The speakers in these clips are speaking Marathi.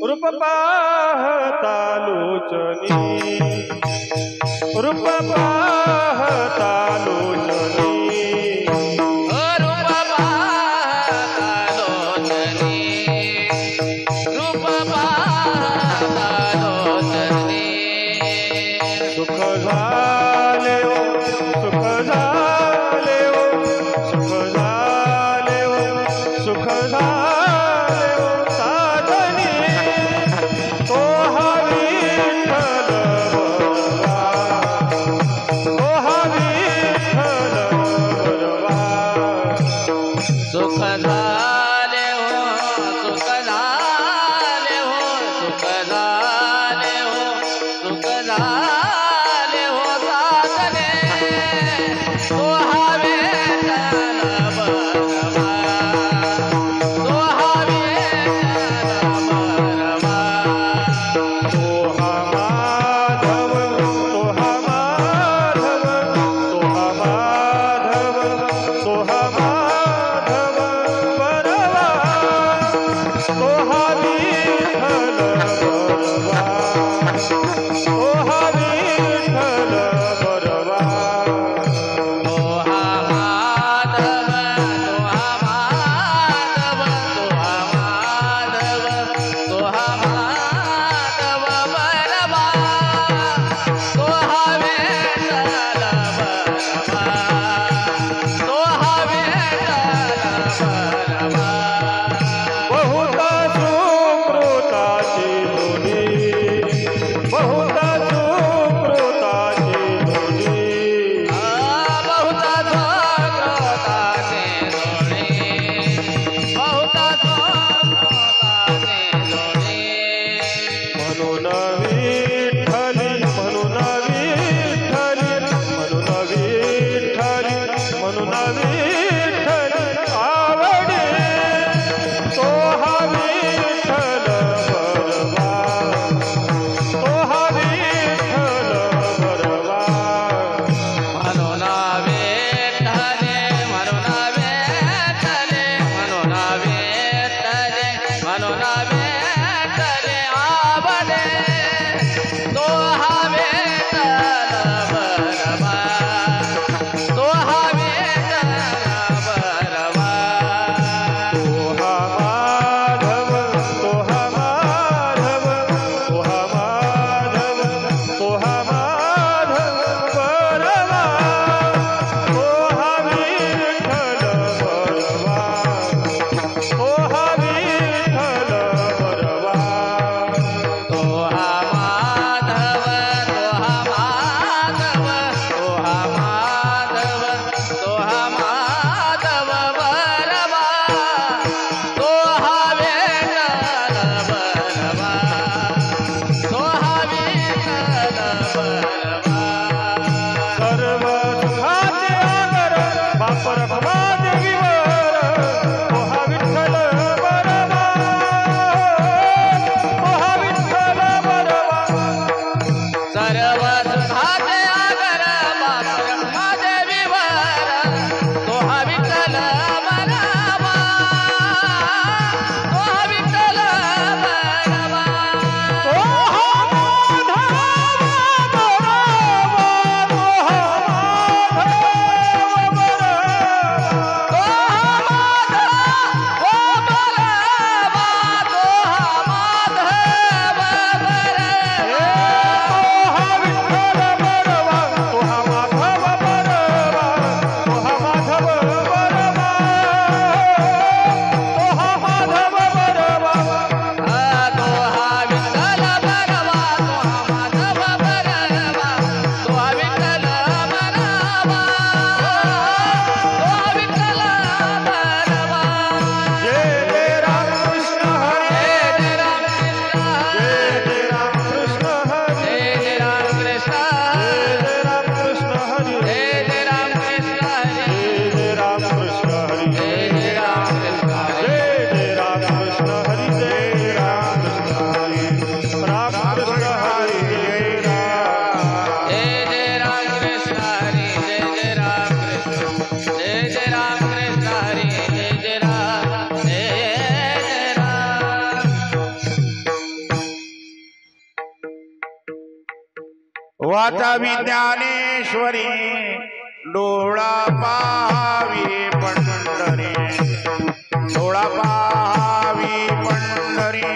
रूप पाहता लोचनी, रूप पाहता लोचनी, रूप पाहता लोचनी, रूप पाहता लोचनी. सुख झाले ओ, सुख झाले ओ, सुख झाले ओ, सुख झाले ओ साधनी. तो हा विठ्ठल बरवा, तो हा विठ्ठल बरवा. सुख झाले हो, सुख झाले हो, सुख झाले हो, सुख झाले हो साधने. तो हा विठ्ठल बरवा, तो हा विठ्ठल बरवा. तो हा माधव, तो हा माधव, तो हा माधव, तो हा माधव बरवा. तो हा विठ्ठल बरवा, तो हा विठ्ठल बरवा. तो हा माधव, तो हा माधव, तो हा माधव, तो हा माधव बरवा. तो हा विठ्ठल बरवा, तो हा विठ्ठल बरवा. बहुत सुकृताची दोन्ही, बहुत सुकृताची दोन्ही. बहुता जोताचे जोडे, बहुता जोताचे जोडे. म्हणून विठ्ठली, म्हणून विठ्ठली, म्हणून विठ्ठली, म्हणून विठ्ठली आवडे. तो हा विठ्ठल बरवा, तो हा विठ्ठल बरवा. म्हणून विठ्ठले, म्हणून विठ्ठले, म्हणून विठ्ठले, म्हणून विठ्ठले आवडे. तो हा विठ्ठल बरवा, तो हा विठ्ठल बरवा. तो हा माधव, तो हा माधव, तो हा माधव, तो हा माधव बरवा. तो हा विठ्ठल बरवा, तो हा विठ्ठल वाचावी ज्ञानेश्वरी डोळा पाहावी पंढरी डोळा पाहावी पंढरी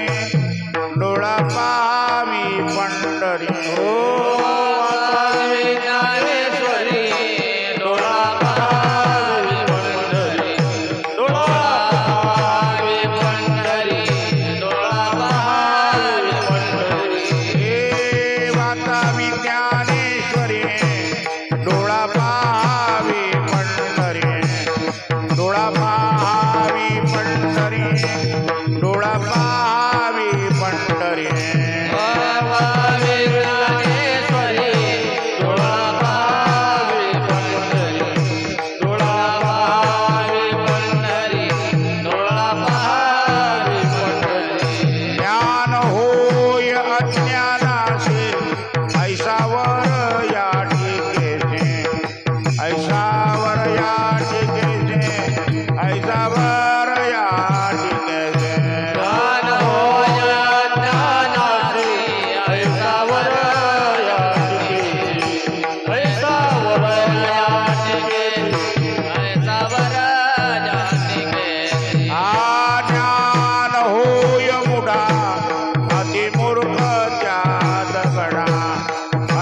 डोळा पाहावी पंढरी हो वाचावी ज्ञानेश्वरी डोळा पाहावी पंढरी डोळा पाहावी पंढरी डोळा पाहावी पंढरी हे वाचावी ज्ञानेश्वरी डोळा पाहावी पंढरी डोळा पाहावी पंढरी डोळा पाहावी पंढरी वाचावी ज्ञानेश्वरी डोळा पाहावी पंढरी डोळा पाहावी पंढरी डोळा पाहावी पंढरी ज्ञान होय अज्ञानाचे ऐसावर या टीकेचे ऐसावर या टीकेचे ऐसावर या टीकेचे ज्ञान होय ज्ञानाचे ऐसावर या टिकेची ऐसावर या टिकेची ऐसावर या टिकेची हा ज्ञान होय मुडा अतिमूर्ख त्या दगडा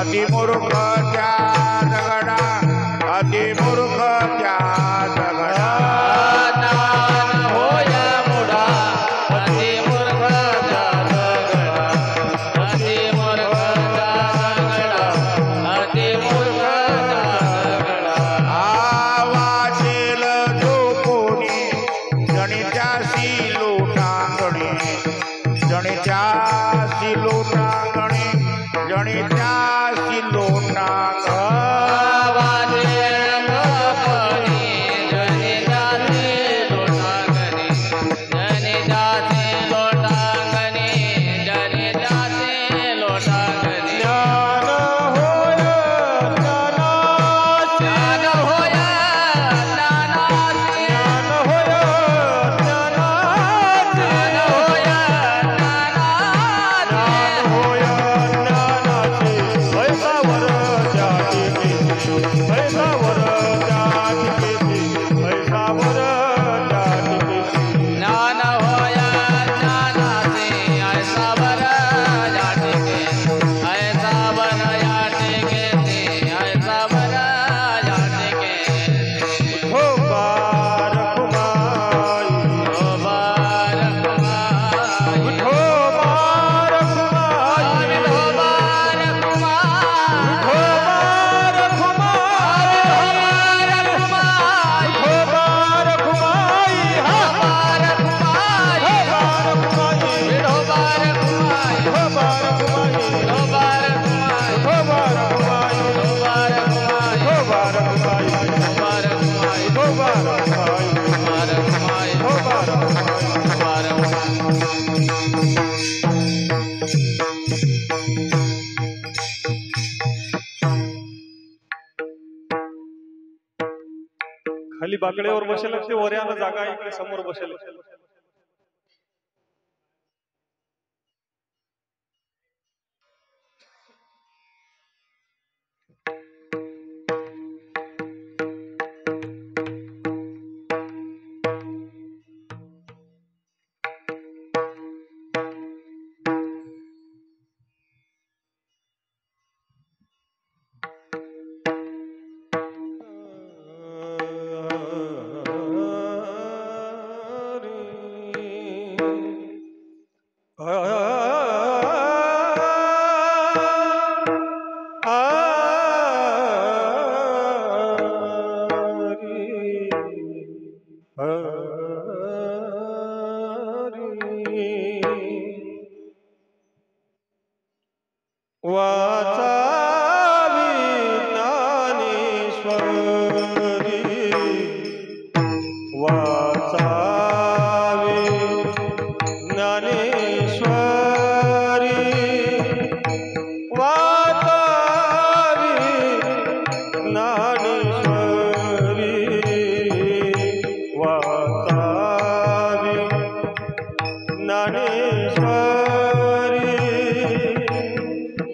अतिमूर्ख त्या दगडा अतिमूर्ख त्या दगडा ज्ञान होय मुडा अतिमूर्ख दगडा अतिमूर्ख दगडा अतिमूर्ख दगडा आवाजेल जो कोणी जणीच्यासी लोटांगणी जणीच्यासी लोटांगणी जणीच्यासी लोटांगणी वाजेल लोकांनी जनी जाती लोटांगणी जनी जाती लोटांगणी जनी जाती लोटांगणी ज्ञान होय ज्ञानाचे ज्ञान होय ज्ञानाचे ज्ञान होय ज्ञानाचे ज्ञान होय ज्ञानाचे ज्ञान होय ज्ञानाचे ऐसावर जाती केली ऐसावर जाती केली ऐसावर जाती केली ज्ञान होय ज्ञानाचे ऐसावर या टिके ऐसावर या टिके ऐसावर या टिके हो बारक माई ओ बारक माई हो बारक माई ओ बारक माई हो बारक माई ओ बारक माई हो बारक माई ओ बारक माई हो बारक माई ओ बारक माई हो बारक माई ओ बारक माई हो बारक माई ओ बारक माई हो बारक माई ओ बारक माई हो बारक माई बारक माई हो बारक माई बारक माई खाली बाकड्यावर बसेल ते वऱ्यानं जागा इकडे समोर बसेल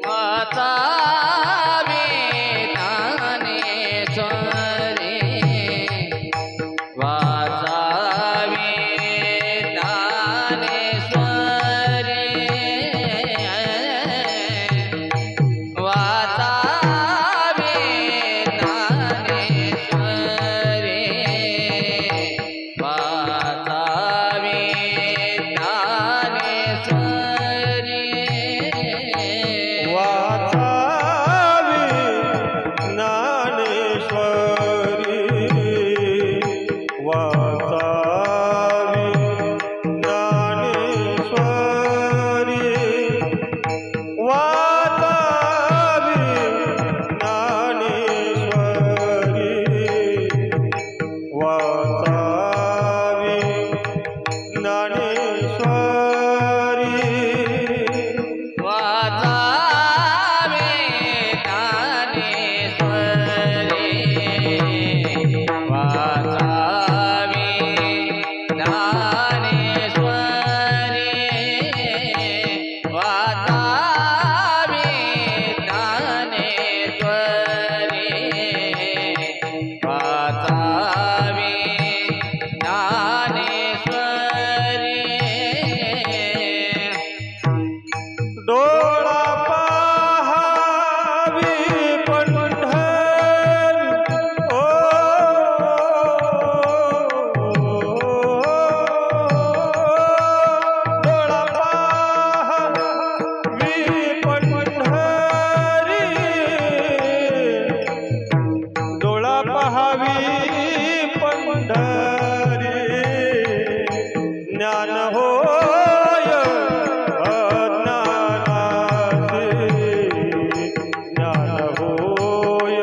माता होय अज्ञानाचे ज्ञान होय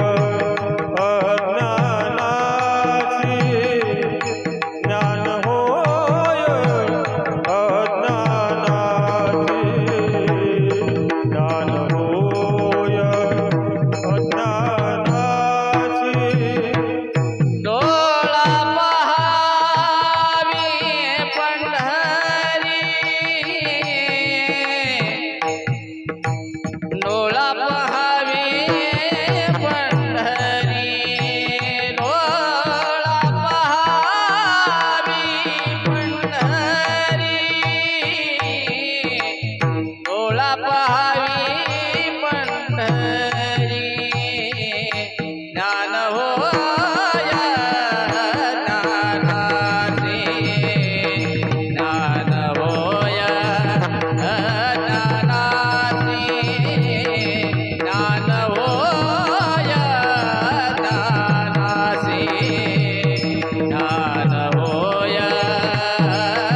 अज्ञानाचे ज्ञान होय अज्ञानाचे ज्ञान होय अज्ञानाचे डोळा पहावी पंढरी डोळा पहावी पंढरी डोळा पहावी पंढरी डोळा पहावी पंढरी ज्ञान होय ज्ञानाचे ज्ञान होय ज्ञानाचे ज्ञान होय ज्ञानाचे ज्ञान होय ज्ञानाचे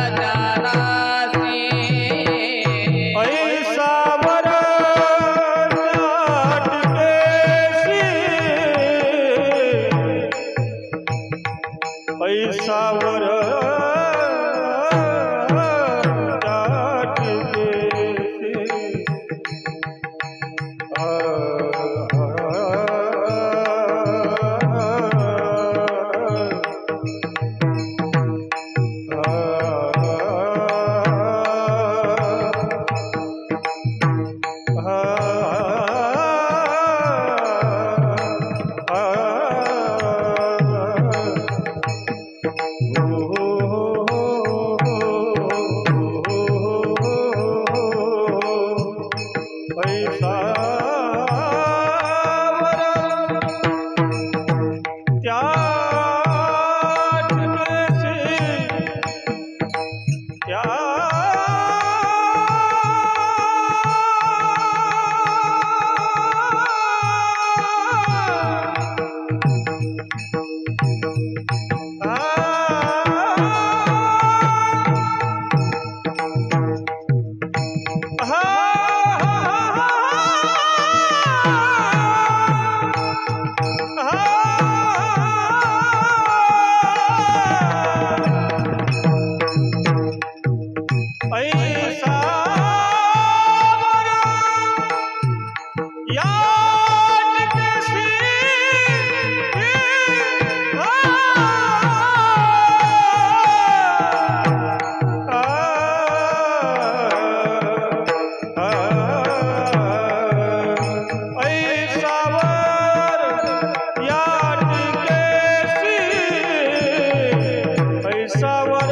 ऐसावर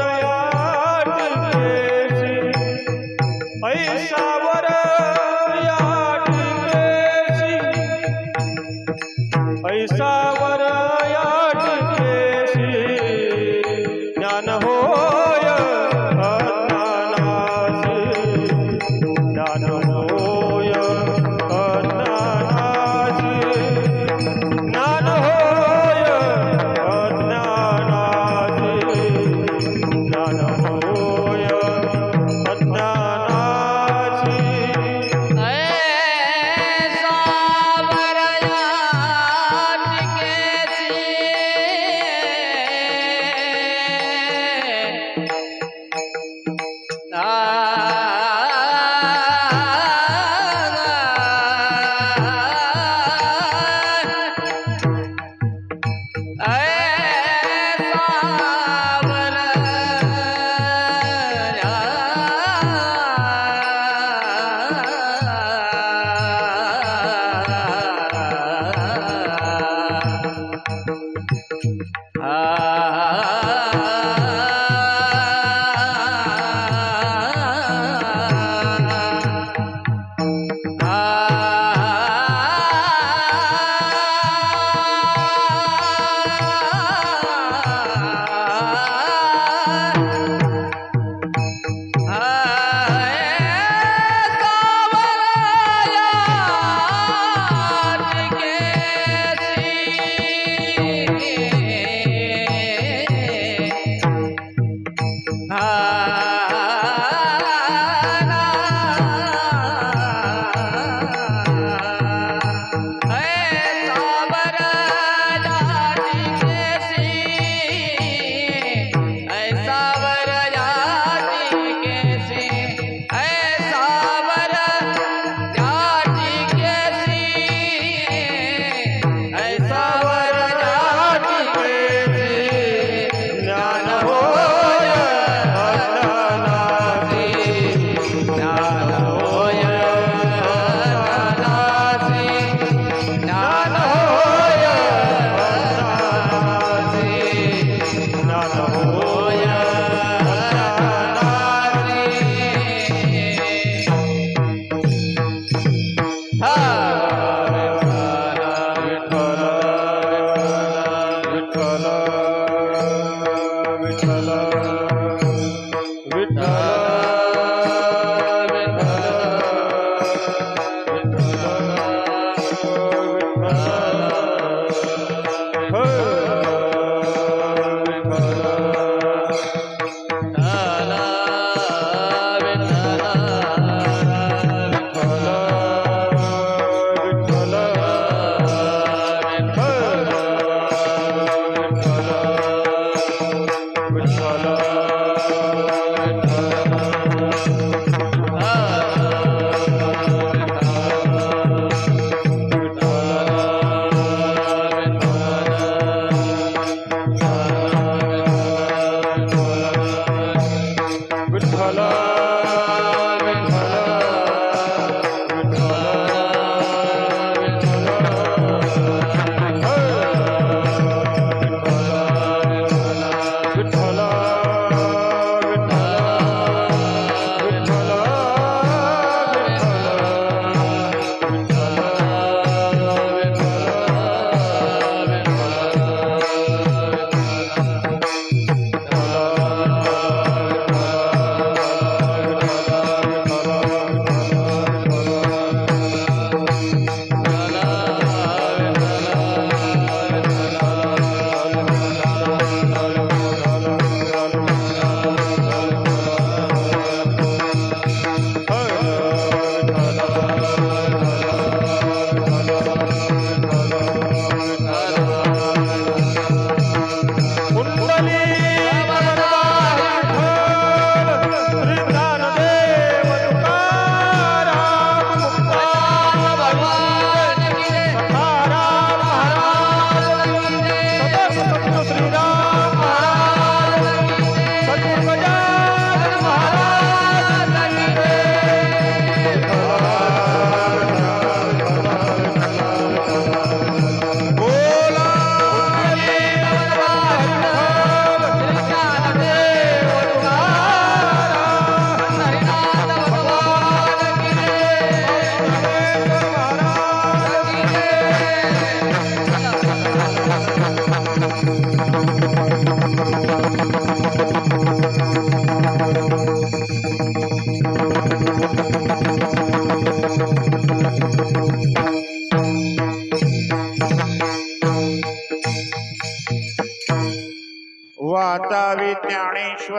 नाटकेशी ऐसावर ऐसावर याटकेशी ज्ञान होय अज्ञानाचे ज्ञान होय अज्ञानाचे ज्ञान होय अज्ञानाचे ज्ञान होय अज्ञानाचे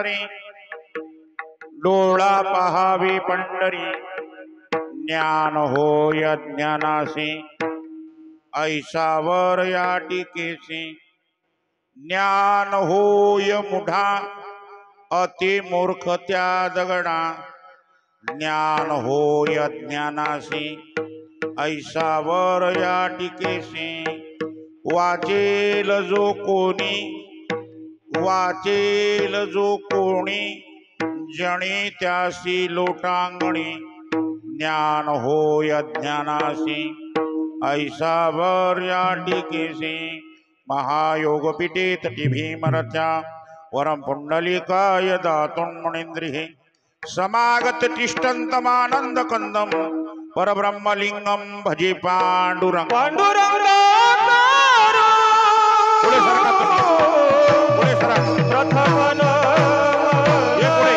वरे डोळा पहावी पंढरी ज्ञान होय ज्ञानासे ऐसावर या टीकेसे ज्ञान होय मुढा अति मूर्ख त्या दगडा ज्ञान होय ज्ञानासे ऐसावर या टीकेसे वाचेल जो कोणी जणी त्यासी लोटांगणी ज्ञान होय ज्ञानासी ऐसावर या टीकेसे महायोग पीठे तटी भीमरथ्या वरम पुंडलिकाय दातुं मुनींद्रिः समागत तिष्ठन्तमानंद कंदम परब्रह्मलिंगम भजे पांडुरंग पुढे सरका तुम्ही पुढे सरका प्रथमन ये पुढे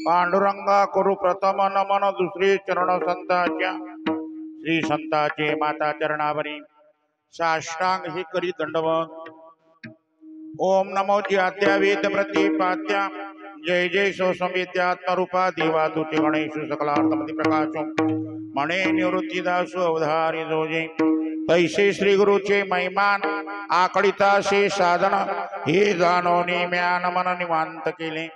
पांडुरंगा करू प्रथम नमन दुसरे चरण संतांच्या श्री संतांचे माता चरणावरी साष्टांग ही करी दंडवत ओम नमो ज्ञात्या वेद प्रतिपाद्या जय जय सो संविद्यात्मरूपा देवा तुते गणेशु सकलार्थमति प्रकाशो मणे निवृत्तिदासु अवधारी जोजे तैसे श्री गुरुचे महिमान आकडिता से साधन हे जाणोनी म्यान मन निवांत केले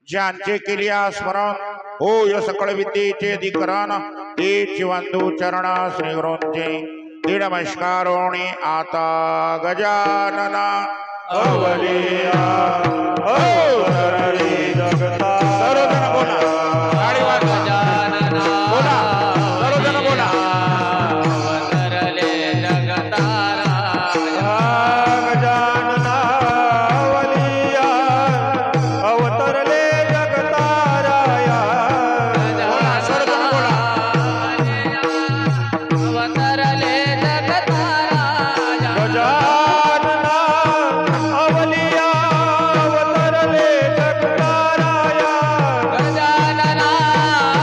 ज्यांचे केलिया स्मरण होय सकळ विद्येचे अधिकरण ते चिवंदू चरण श्री गुरूंचे दीड नमस्कारोणी आता गजानना अवलिया अवतरले जगता सर्वजण बोला गाडी वाजवा गजानना बोला सर्वजण बोला अवतरले जगतारा गजानना अवलिया अवतरले जगताराया सर्वजण बोला अवतरले जगतारा गजानना अवलिया अवतरले जगताराया गजानना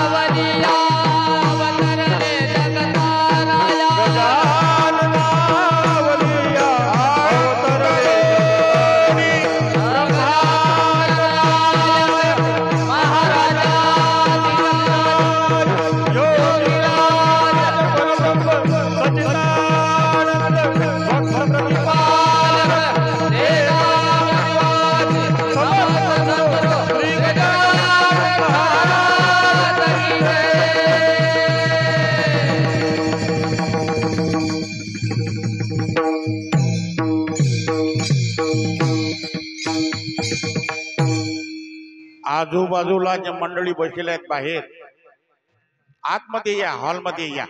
अवलिया अवतरले जगताराया गजानना अवलिया अवतरले आजूबाजूला ज्या मंडळी बसलेल्या आहेत बाहेर आतमध्ये या हॉलमध्ये या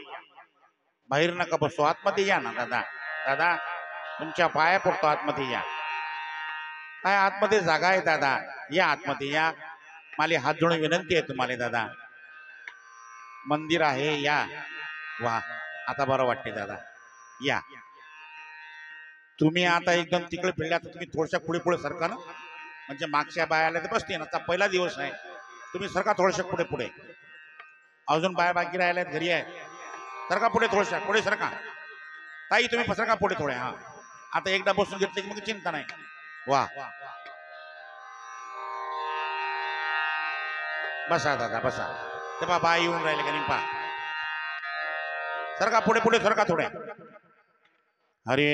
बाहेर नका बसू आतमध्ये या ना दादा दादा तुमच्या पाया पडतो आतमध्ये या काय आतमध्ये जागा आहे दादा या आतमध्ये या मला हात जोडून विनंती आहे तुम्हाला दादा मंदिर आहे या. वा, आता बरं वाटते दादा. या तुम्ही आता एकदम तिकडे फिरल्या तर तुम्ही थोडशा पुढे पुढे सरका ना, म्हणजे मागच्या बायाला तर बसते ना. आता पहिला दिवस आहे, तुम्ही सरका थोडशा पुढे पुढे. अजून बाया बाकी राहिल्यात घरी आहेत. सरका पुढे थोडशा पुढे सरका. ताई तुम्ही सरका पुढे थोडे. हा आता एकदा बसून घेतले की मग चिंता नाही. वा बसा दादा बसा. ते बा बाय येऊन राहिले का नाही पा. सरका पुढे पुढे सरका थोड्या. अरे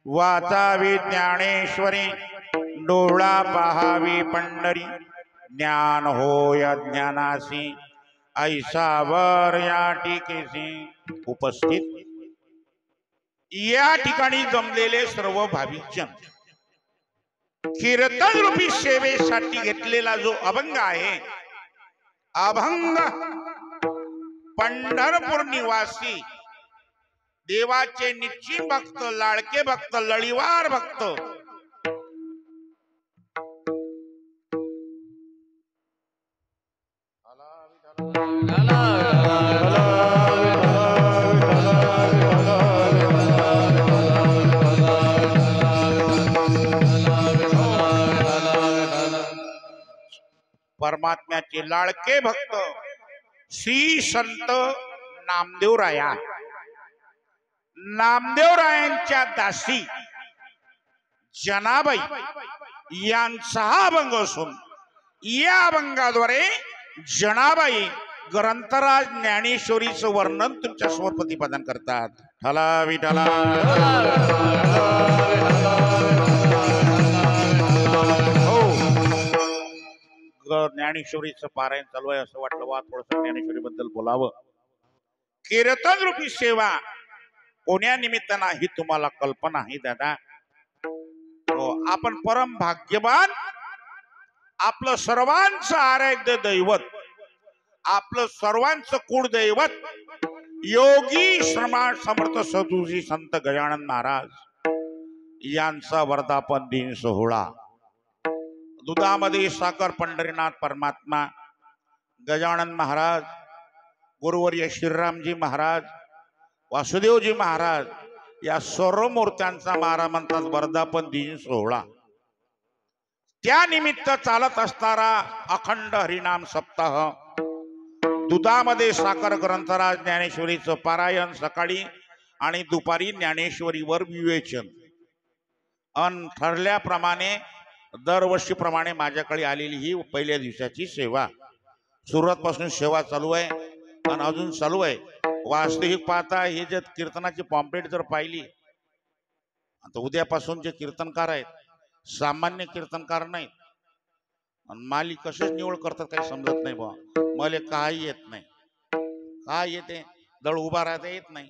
वाचावी ज्ञानेश्वरी डोळा पहावी पंढरी ज्ञान होय ज्ञानासी ऐसा वर या टीकेसी उपस्थित या ठिकाणी जमलेले सर्व भाविक जन कीर्तन रूपी सेवेसाठी घेतलेला जो अभंग आहे, अभंग पंढरपूर निवासी देवाचे निश्चित भक्त, लाडके भक्त, लळीवार भक्त परमात्म्याचे लाडके भक्त श्री संत नामदेवराया, नामदेवरायांच्या दासी जनाबाई यांचा हा अभंग असून या अभंगाद्वारे जनाबाई ग्रंथराज ज्ञानेश्वरीचं वर्णन तुमच्या समोर प्रतिपादन करतात. ठला विठला. ज्ञानेश्वरीचं पारायण चालू आहे असं वाटलं वा थोडस ज्ञानेश्वरी बद्दल बोलावं. कीर्तन रूपी सेवा कोण्या निमित्तानं ही तुम्हाला कल्पना आहे दादा. आपण परम भाग्यवान. आपलं सर्वांचं आराध्य दैवत, आपलं सर्वांचं कुळदैवत योगी श्रमण समर्थ सदुजी संत गजानन महाराज यांचा वर्धापन दिन सोहळा. दुधामध्ये साखर पंढरीनाथ परमात्मा, गजानन महाराज, गुरुवर्य श्रीरामजी महाराज, वासुदेवजी महाराज या सर्व मूर्त्यांचा मारा म्हणतात वर्धापन दिन सोहळा. त्या निमित्त चालत असणारा अखंड हरिनाम सप्ताह, दुधामध्ये साखर ग्रंथराज ज्ञानेश्वरीचं पारायण सकाळी आणि दुपारी ज्ञानेश्वरीवर विवेचन. अन ठरल्याप्रमाणे दरवर्षीप्रमाणे माझ्याकडे आलेली ही पहिल्या दिवसाची सेवा. सुरुवात पासून सेवा चालू आहे आणि अजून चालू आहे. वास्तविक पाहता हे जे कीर्तनाची पॉम्पलेट जर पाहिली, आता उद्यापासून जे कीर्तनकार आहेत सामान्य कीर्तनकार नाहीत. आणि माली कसेच निवड करतात काही समजत नाही बा. मला काही येत नाही. काय येते? दळ उभा राहता येत नाही,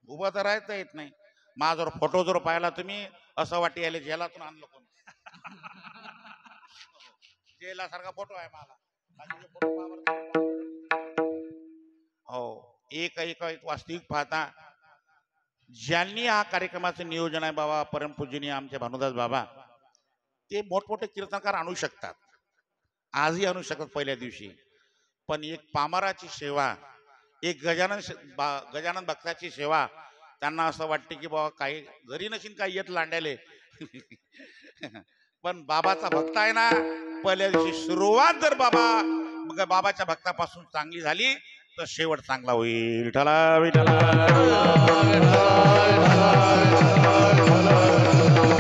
उभं तर राहता येत नाही. माझा जर फोटो जर पाहिला तुम्ही असं वाटे यायला जेलातून आणलं कोण. जेलासारखा फोटो आहे मला. हो, एक वास्तविक पाहता ज्यांनी हा कार्यक्रमाचं नियोजन आहे बाबा परमपूजनीय आमचे भानुदास बाबा, ते मोठमोठे कीर्तनकार आणू शकतात, आजही आणू शकतात पहिल्या दिवशी. पण एक पामराची सेवा, एक गजानन भक्ताची सेवा, त्यांना असं वाटते की बाबा काही घरी नशीन काही येत लांड्याले. पण बाबाचा भक्त आहे ना, पहिल्या दिवशी सुरुवात जर बाबाच्या भक्तापासून चांगली झाली तर शेवट चांगला होईल. विठला विठला.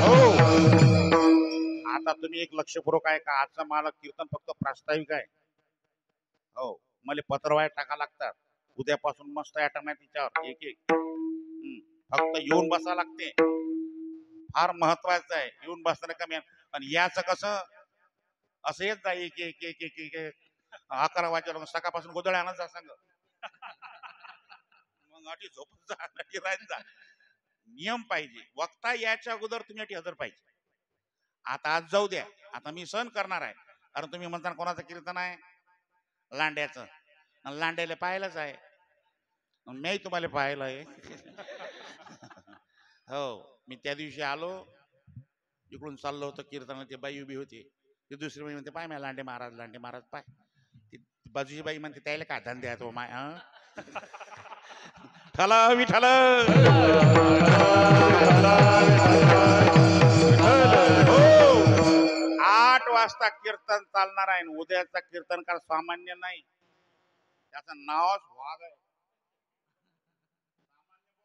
हो, आता तुम्ही एक लक्षपूर्वक आहे का, आजचं मला कीर्तन फक्त प्रास्ताविक आहे. हो, मला पत्रवाया टाका लागतात. उद्यापासून मस्त ॲटम आहे तिच्यावर एक एक. फक्त येऊन बसा लागते, फार महत्वाचं आहे. येऊन बसताना कमी. आणि याचं कसं असं येत जा एक एक एक एक एक 11 वाजेला सकाळपासून गोधळ आणत जा सांग. मग अटी झोपत जा, अटी राहत जा. नियम पाहिजे. वक्ता याच्या अगोदर तुम्ही अटी हजर पाहिजे. आता आज जाऊ द्या, आता मी सहन करणार आहे. कारण तुम्ही म्हणता कोणाचं कीर्तन आहे? लांड्याचं. लांड्याला पाहायलाच आहे, मी तुम्हाला पाहायला आहे. हो, मी त्या दिवशी आलो इकडून चाललो होतो कीर्तनाला, ते बाई उभी होती. ती दुसरी बाई म्हणते पाय मी लांडे महाराज पाय. ती बाजूची बाई म्हणते त्याला काय धंदे आहे तो माय ठला विठल हो 8 वाजता कीर्तन चालणार आहे. उद्याचा कीर्तनकार सामान्य नाही, त्याचं नावच वाघ आहे.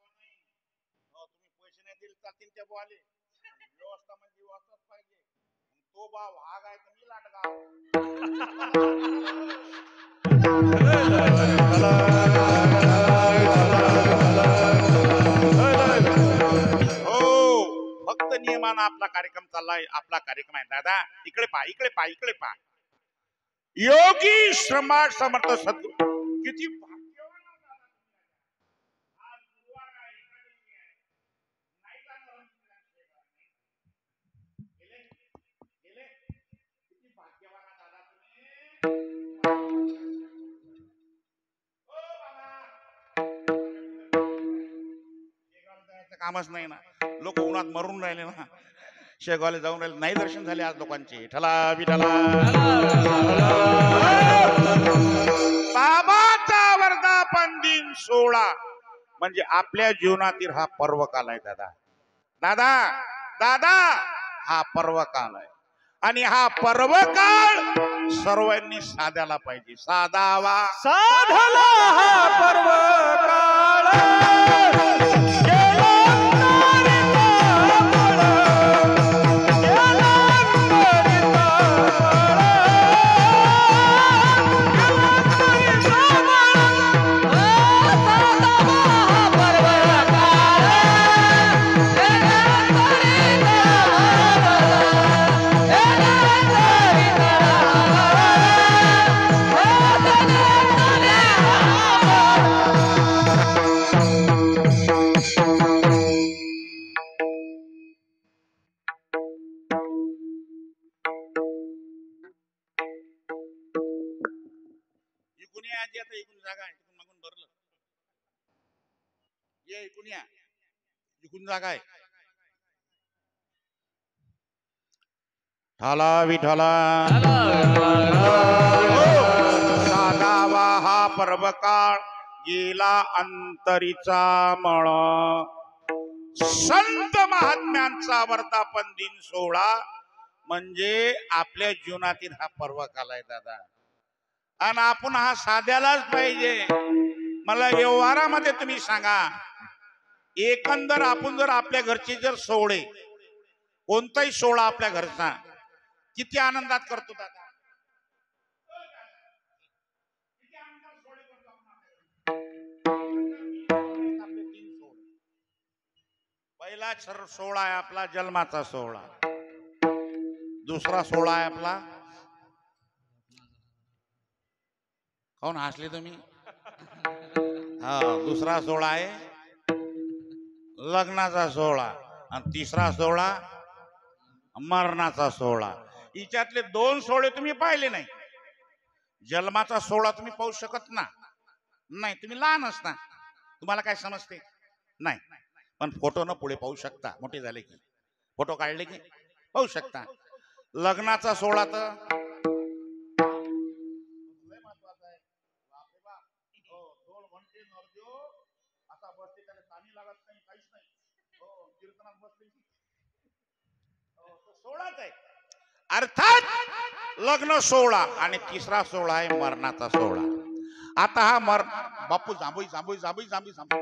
तुम्ही पैसे नाही दिले चालतील त्या बोले व्यवस्था म्हणजे व्यवस्थाच पाहिजे. तो बा वाघ आहे तर मी लाटगा. हो फक्त नियमानं आपला कार्यक्रम चाललाय. आपला कार्यक्रम आहे दादा. इकडे पहा इकडे पहा इकडे पहा. योगी श्रमाट समर्थ सद्गुरू किती भाग्यवान आहात दादा. आज गुरुवार आहे, एकादशी आहे. नाही का गेले गेले किती भाग्यवान आहात दादा तुम्ही. ओ बाबा शेगावला जायचं कामच नाही ना. लोक उन्हात मरून राहिले ना. शेगावला जाऊन राहिले नाही. दर्शन झाले आज लोकांचे. ठला विठला बाबाचा वर्धापन दिन 16 म्हणजे आपल्या जीवनातील हा पर्व काल आहे दादा. दादा दादा हा पर्व काल आहे आणि हा पर्व काळ सर्वांनी साधायला पाहिजे. साधावा साधला हा पर्व काळ जागा आहे. ठाला विठला साधावा हा पर्व काळ गेला अंतरीचा मळ. संत महात्म्यांचा वर्धापन दिन 16 म्हणजे आपल्या जीवनातील हा पर्व काल आहे दादा. आणि आपण हा साध्यालाच पाहिजे. मला व्यवहारामध्ये तुम्ही सांगा एकंदर आपण जर आपल्या घरचे जर सोहळे कोणताही सोहळा आपल्या घरचा किती आनंदात करतो दादा. पहिला सोहळा आहे आपला जन्माचा सोहळा. दुसरा सोहळा आहे आपला कोण हसले तुम्ही. हा दुसरा सोहळा आहे लग्नाचा सोहळा आणि तिसरा सोहळा मरणाचा सोहळा. हिच्यातले 2 सोहळे तुम्ही पाहिले नाही. जन्माचा सोहळा तुम्ही पाहू शकत ना नाही. तुम्ही लहान असता तुम्हाला काय समजते नाही. पण फोटो न पुढे पाहू शकता. मोठे झाले की फोटो काढले की पाहू शकता. लग्नाचा सोहळा तर अर्थात लग्न सोहळा आणि तिसरा सोहळा आहे मरणाचा सोहळा. आता हा बापू जांभई जांभई जांभई जांभई जांभई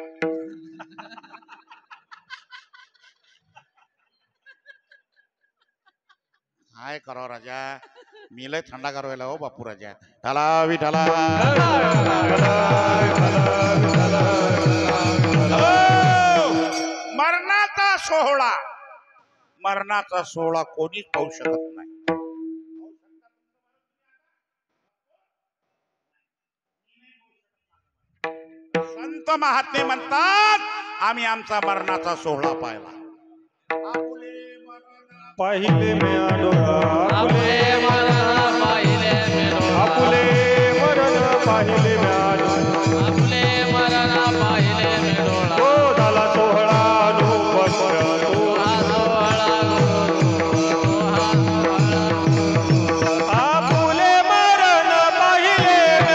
काय करावं राजा. मी लय थंडा करायला हो बापू राजा. ठाला विठाला मरणाचा सोहळा. मरणाचा सोहळा कोणीच पाहू शकत नाही. संत महात्मे म्हणतात आम्ही आमचा मरणाचा सोहळा पाहिला. पाहिले मी आडोळा आपुले मरण पाहिले मी आपुले मरण पाहिले मी आडोळा आपुले मरण पाहिले मी डोळा. तो झाला सोहळा अनुपम तो हा सोहळा आपुले मरण पाहिले मी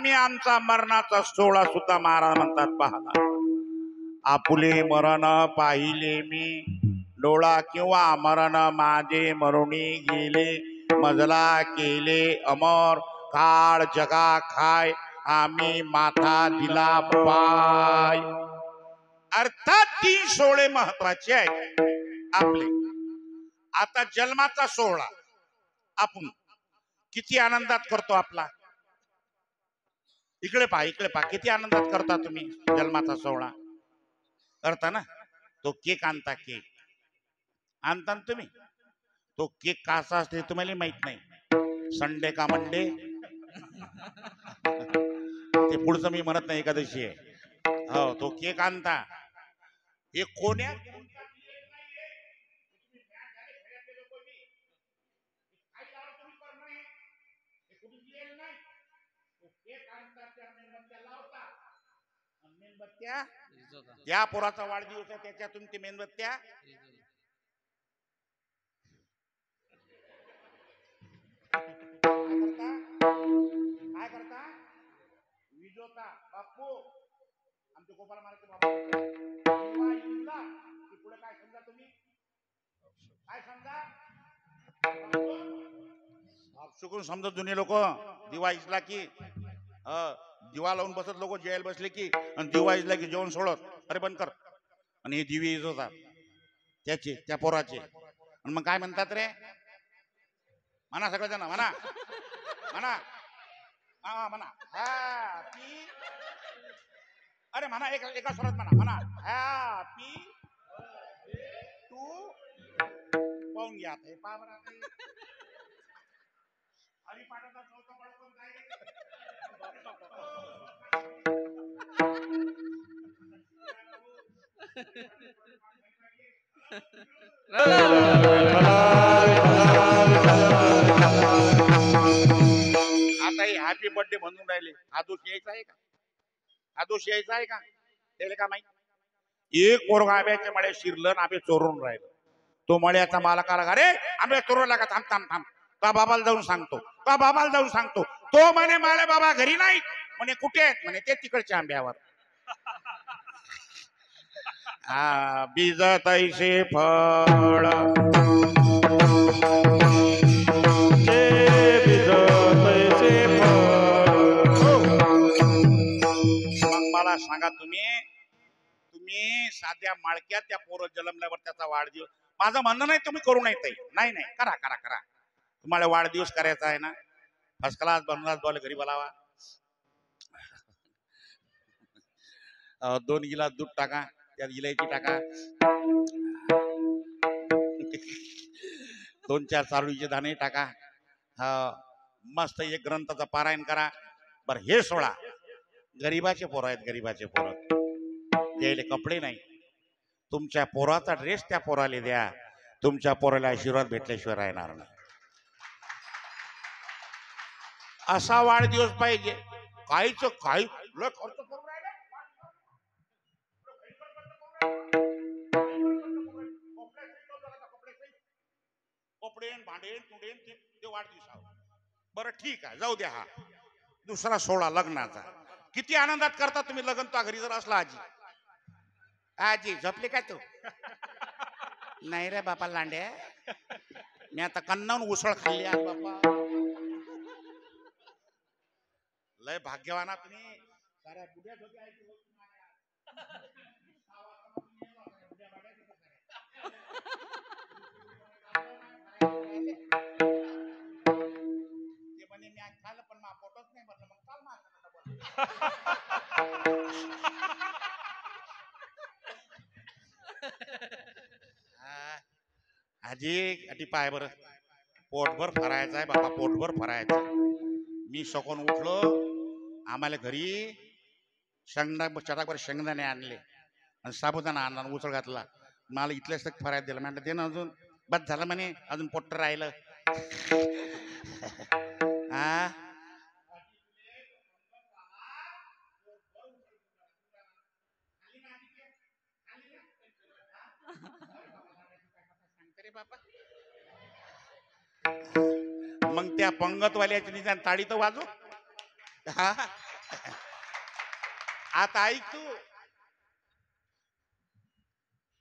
आम्ही आमचा मरणाचा सोहळा सुद्धा महाराज म्हणतात पाहला. आपुले मरण पाहिले मी डोळा किंवा मरण माझे मरुणी गेले मजला केले अमर काळ जगा खाय आम्ही माथा दिला पाय. अर्थात 3 सोहळे महत्वाचे आहेत आपले. आता जन्माचा सोहळा आपण किती आनंदात करतो आपला. इकडे पहा किती आनंदात करता तुम्ही जन्माचा सोहळा करता ना. तो केक आणता, केक आणता ना तुम्ही. तो केक कसा असते तुम्हाला माहित नाही. संडे का मंडे ते पुढचं मी म्हणत नाही, एकादशी आहे. हो तो केक आणता. हे कोण्या मेणबत्त्या या पोराचा वाढदिवस आहे त्याच्यातून ते मेणबत्त्या काय करता विजोता. बापू आमचे गोपाल मार्के बापू पुढे काय समजा तुम्ही काय समजा चुकून समजा. जुने लोक दिवा इजला की दिवा लावून बसत लोक जेवायला बसले की आणि दिवा इजला की जेवण सोडत अरे बंद कर. आणि हे दिवे इजवतात त्याचे त्या पोराचे. आणि मग काय म्हणतात रे म्हणा सगळेजण म्हणा म्हणा हा म्हणा हॅपी. अरे म्हणा एका स्वरात म्हणा म्हणा हॅपी टू. पाहून घ्या हे पा बरं हरिपाठाचा चौथा पडतो काय आता हे हॅपी बर्थडे म्हणून राहिले. हा दोष यायचा आहे का? हा दोष यायचा आहे का? त्याला का माहिती. एक पोरगा आंब्याच्या मळ्यात शिरलं आणि आंबे चोरून राहिलं. तो मळ्याचा मालकाला अरे आंबे चोरला का? थांब थांब थांब. तो बाबाला जाऊन सांगतो. तो बाबाला जाऊन सांगतो. तो म्हणे माले बाबा घरी नाही. म्हणे कुठे आहेत? म्हणे ते तिकडच्या आंब्यावर. बीज तैसे फळ मला सांगा तुम्ही साध्या माळक्यात त्या पोरं जन्मल्यावर त्याचा वाढदिवस. माझं म्हणणं नाही तुम्ही करू नाही. नाही नाही करा करा करा. तुम्हाला वाढदिवस करायचा आहे ना फर्स्ट क्लास बनवून बोल घरी बोलावा. 2 गिलास दूध टाका त्यात इलायची टाका 2-4 चारोळीचे दाणे टाका. मस्त एक ग्रंथाचा पारायण करा. बर हे सोडा. गरीबाचे पोरं आहेत. गरीबाचे पोरं द्यायले कपडे नाही. तुमच्या पोराचा ड्रेस त्या पोराला द्या. तुमच्या पोराला आशीर्वाद भेटल्याशिवाय राहणार नाही. असा वाढदिवस पाहिजे. काहीच काही खर्च करून राहिले. कपडे भांडे तुडेन ते वाढदिवसावर. बरं ठीक आहे जाऊ द्या. हा दुसरा सोहळा लग्नाचा. किती आनंदात करता तुम्ही लग्न. तो घरी जर असला आजी झोपली का तू? नाही रे बापा लांड्या मी आता कन्नावून उसळ खाल्ली आज बापा. लय भाग्यवाना तुम्ही. साऱ्या बुड्या झोपी ते म्हणे मी आज खाल्लं पण मा पोटच नाही भरलं. मग चाल मा आजी अटी पाय बर पोटभर फरायचं आहे बाबा. पोटभर फरायचं. मी सकाळून उठलो आम्हाला घरी चटाकभर शेंगदाणे आणले आणि साबुदाणा आणला उसळ घातला. मला इथल्याच तक फरायला दिला. म्हटलं ते ना अजून बस झालं म्हणे अजून पोट राहिलं. हा मग त्या पंगतवाल्याची निदान ताडी तर वाजव. आता ऐक तू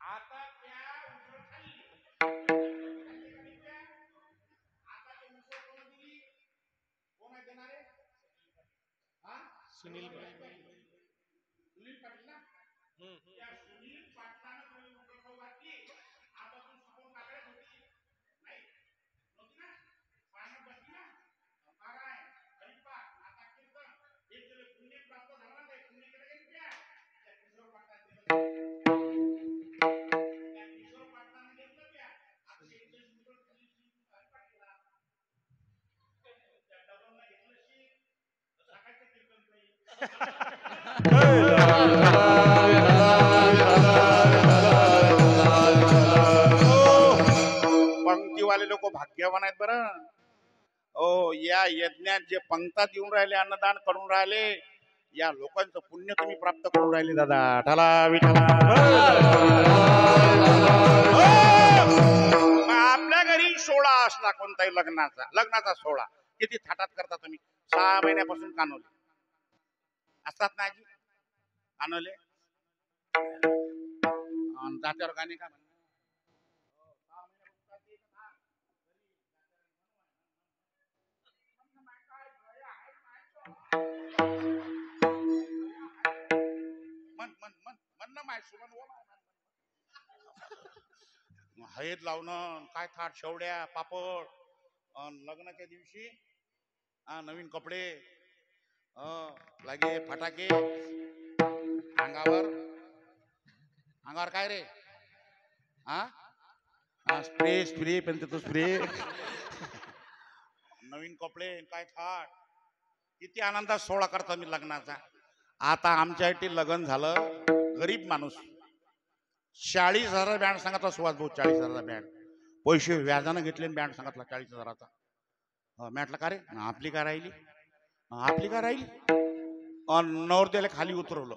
आता त्या उसळ खाल्ली. आता ते उसळ कोण दिली? कोण आहे देणारे? हा? सुनील पाटील ना? त्या सुनील पाटलानं तुम्ही उसळ खाऊ घातली. आता तू सुकून टाकल्याच होती. नाही नव्हती ना? पाण्यात बसली ना? काय हरिपाठ आता कीर्तन हे तुला पुण्य प्राप्त झालं ना? ते पुण्य केलं की त्या किशोर पाटलाने दिलं. त्या किशोर पाटलाने घेतलं त्या आता ते इथे सुंदर हरिपाठ केला. त्या डबलला घेतलं शी सकाळचं कीर्तन नाही. पंक्तीवाले लोक भाग्यवान आहेत बरं. ओ या यज्ञात जे पंक्तात येऊन राहिले अन्नदान करून राहिले या लोकांचं पुण्य तुम्ही प्राप्त करून राहिले दादा. ठाला विठाला. आपल्या घरी सोहळा असला कोणताही लग्नाचा सोहळा किती थाटात करता तुम्ही. 6 महिन्यापासून कानवले असतात ना आजी. कानवले जात्यावर गाणे का हळद लावणं काय थाट शेवड्या पापड लग्नाच्या दिवशी नवीन कपडे लागे फटाके अंगावर काय रे स्प्रे पण तो स्प्रे नवीन कपडे काय थाट किती आनंदात सोहळा करता मी लग्नाचा. आता आमच्यासाठी लग्न झालं गरीब माणूस 40,000 बँड सांगितला. सुहास भाऊ 40,000 बँड पैसे व्याजानं घेतले बँड सांगितला 40,000चा. म्हटलं का रे आपली का राहिली नवरदेवाला खाली उतरवलं.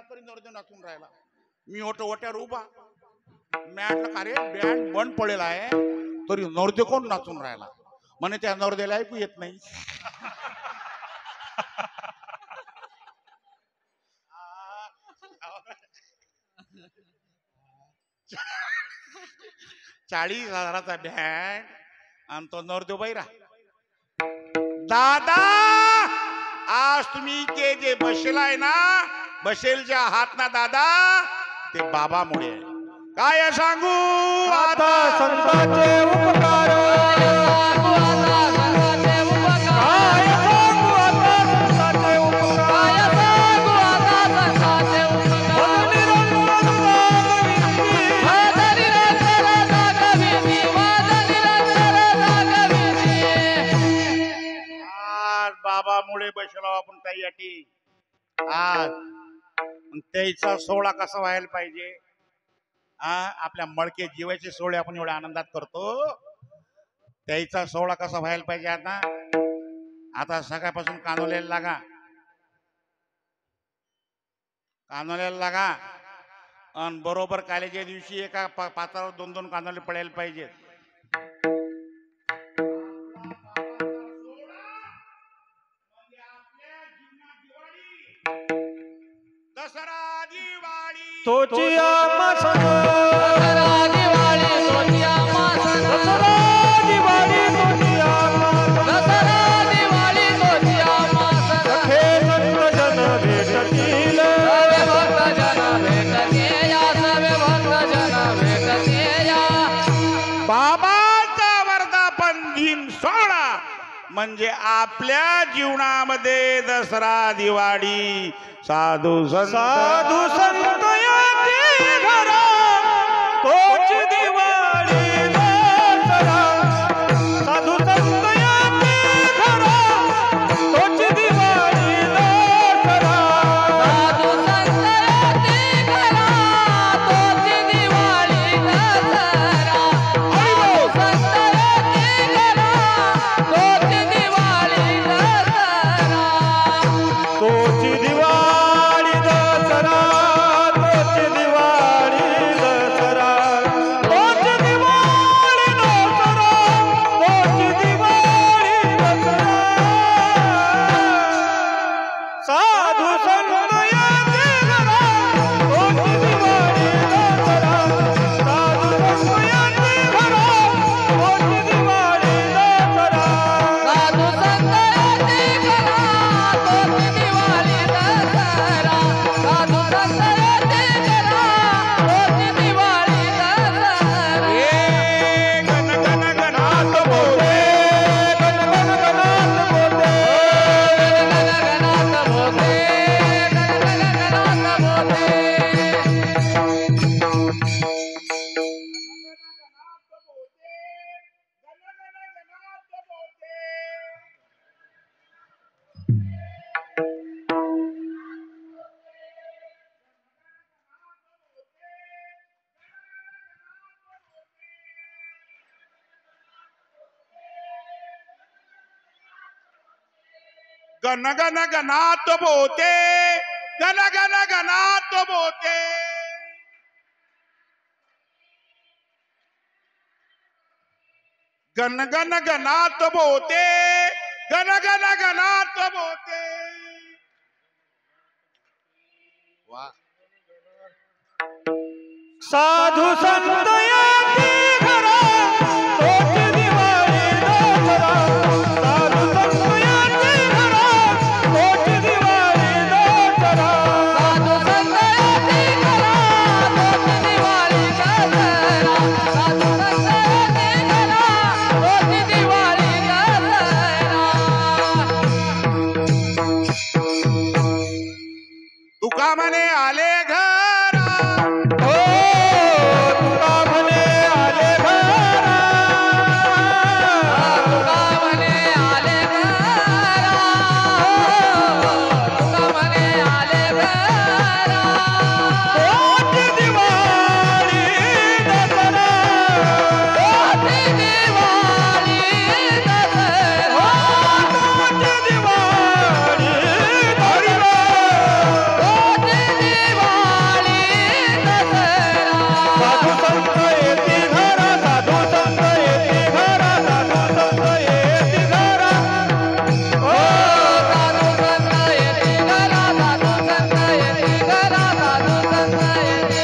तरी नवरदेव नाचून राहिला. मी ओट्यावर उभा म्हटलं का रे बँड बंद पडेल आहे तरी नवरदेव कोण नाचून राहिला. म्हणे त्या नवरदेवाला ऐकू येत नाही. $40,000चा बँड आणि तो नवरदेव बैरा. दादा आज तुम्ही ते जे बसेलाय ना बसेलच्या हात ना दादा ते बाबामुळे आहे. काय सांगू आता संतांचे उपकार बाबामुळे बसलो आपण त्यासाठी. आज त्याचा सोहळा कसा व्हायला पाहिजे. आपल्या मळके जीवाचे सोहळे आपण एवढ्या आनंदात करतो. त्याचा सोहळा कसा व्हायला पाहिजे. आता सकाळपासून कानोल्याला लागा आणि बरोबर कालेच्या दिवशी एका पात्रावर 2-2 कानोले पडायला पाहिजेत. दसरा दिवाळी तोची आमासन दसरा दिवाळी तोची आमासन दसरा दिवाळी तोची आमासन दसरा दिवाळी तोची आमासन सखे संत जन भेटतील सर्व भक्त जन भेटते या सर्व भक्त जन भेटते या. बाबाचा वर्धापन दिन सोहळा म्हणजे आपल्या जीवनामध्ये दसरा दिवाळी साधू संत याची घरा तोच दिवाळी दसरा. साधू संत याची घरा तोच दिवाळी दसरा. साधू संत येते घरा तोच दिवाळी दसरा. साधू संत येते घरा तोच दिवाळी दसरा. तो गण गण गणात बोते, गण गण गणात बोते. गण गण गणात बोते, गण गण गणात बोते. वा. साधू संत येती घरा, तोच दिवाळी दसरा. साधू संत येती घरा, तोच दिवाळी दसरा. साधू संत येती घरा, तोच दिवाळी दसरा. साधू संत येती घरा, तोच दिवाळी दसरा. तुका म्हणे आले घरा, हो तुका म्हणे आले घरा. तुका म्हणे आले घरा, तुका म्हणे आले घरा. तोच दिवाळी दसरा. तोच दिवाळी दसरा. तोच दिवाळी दसरा. तोच दिवाळी दसरा. साधू संत येती घरा, साधू संत येती घरा, साधू संत येती घरा. ओ साधू संत येती घरा, साधू संत येती घरा, साधू संत येती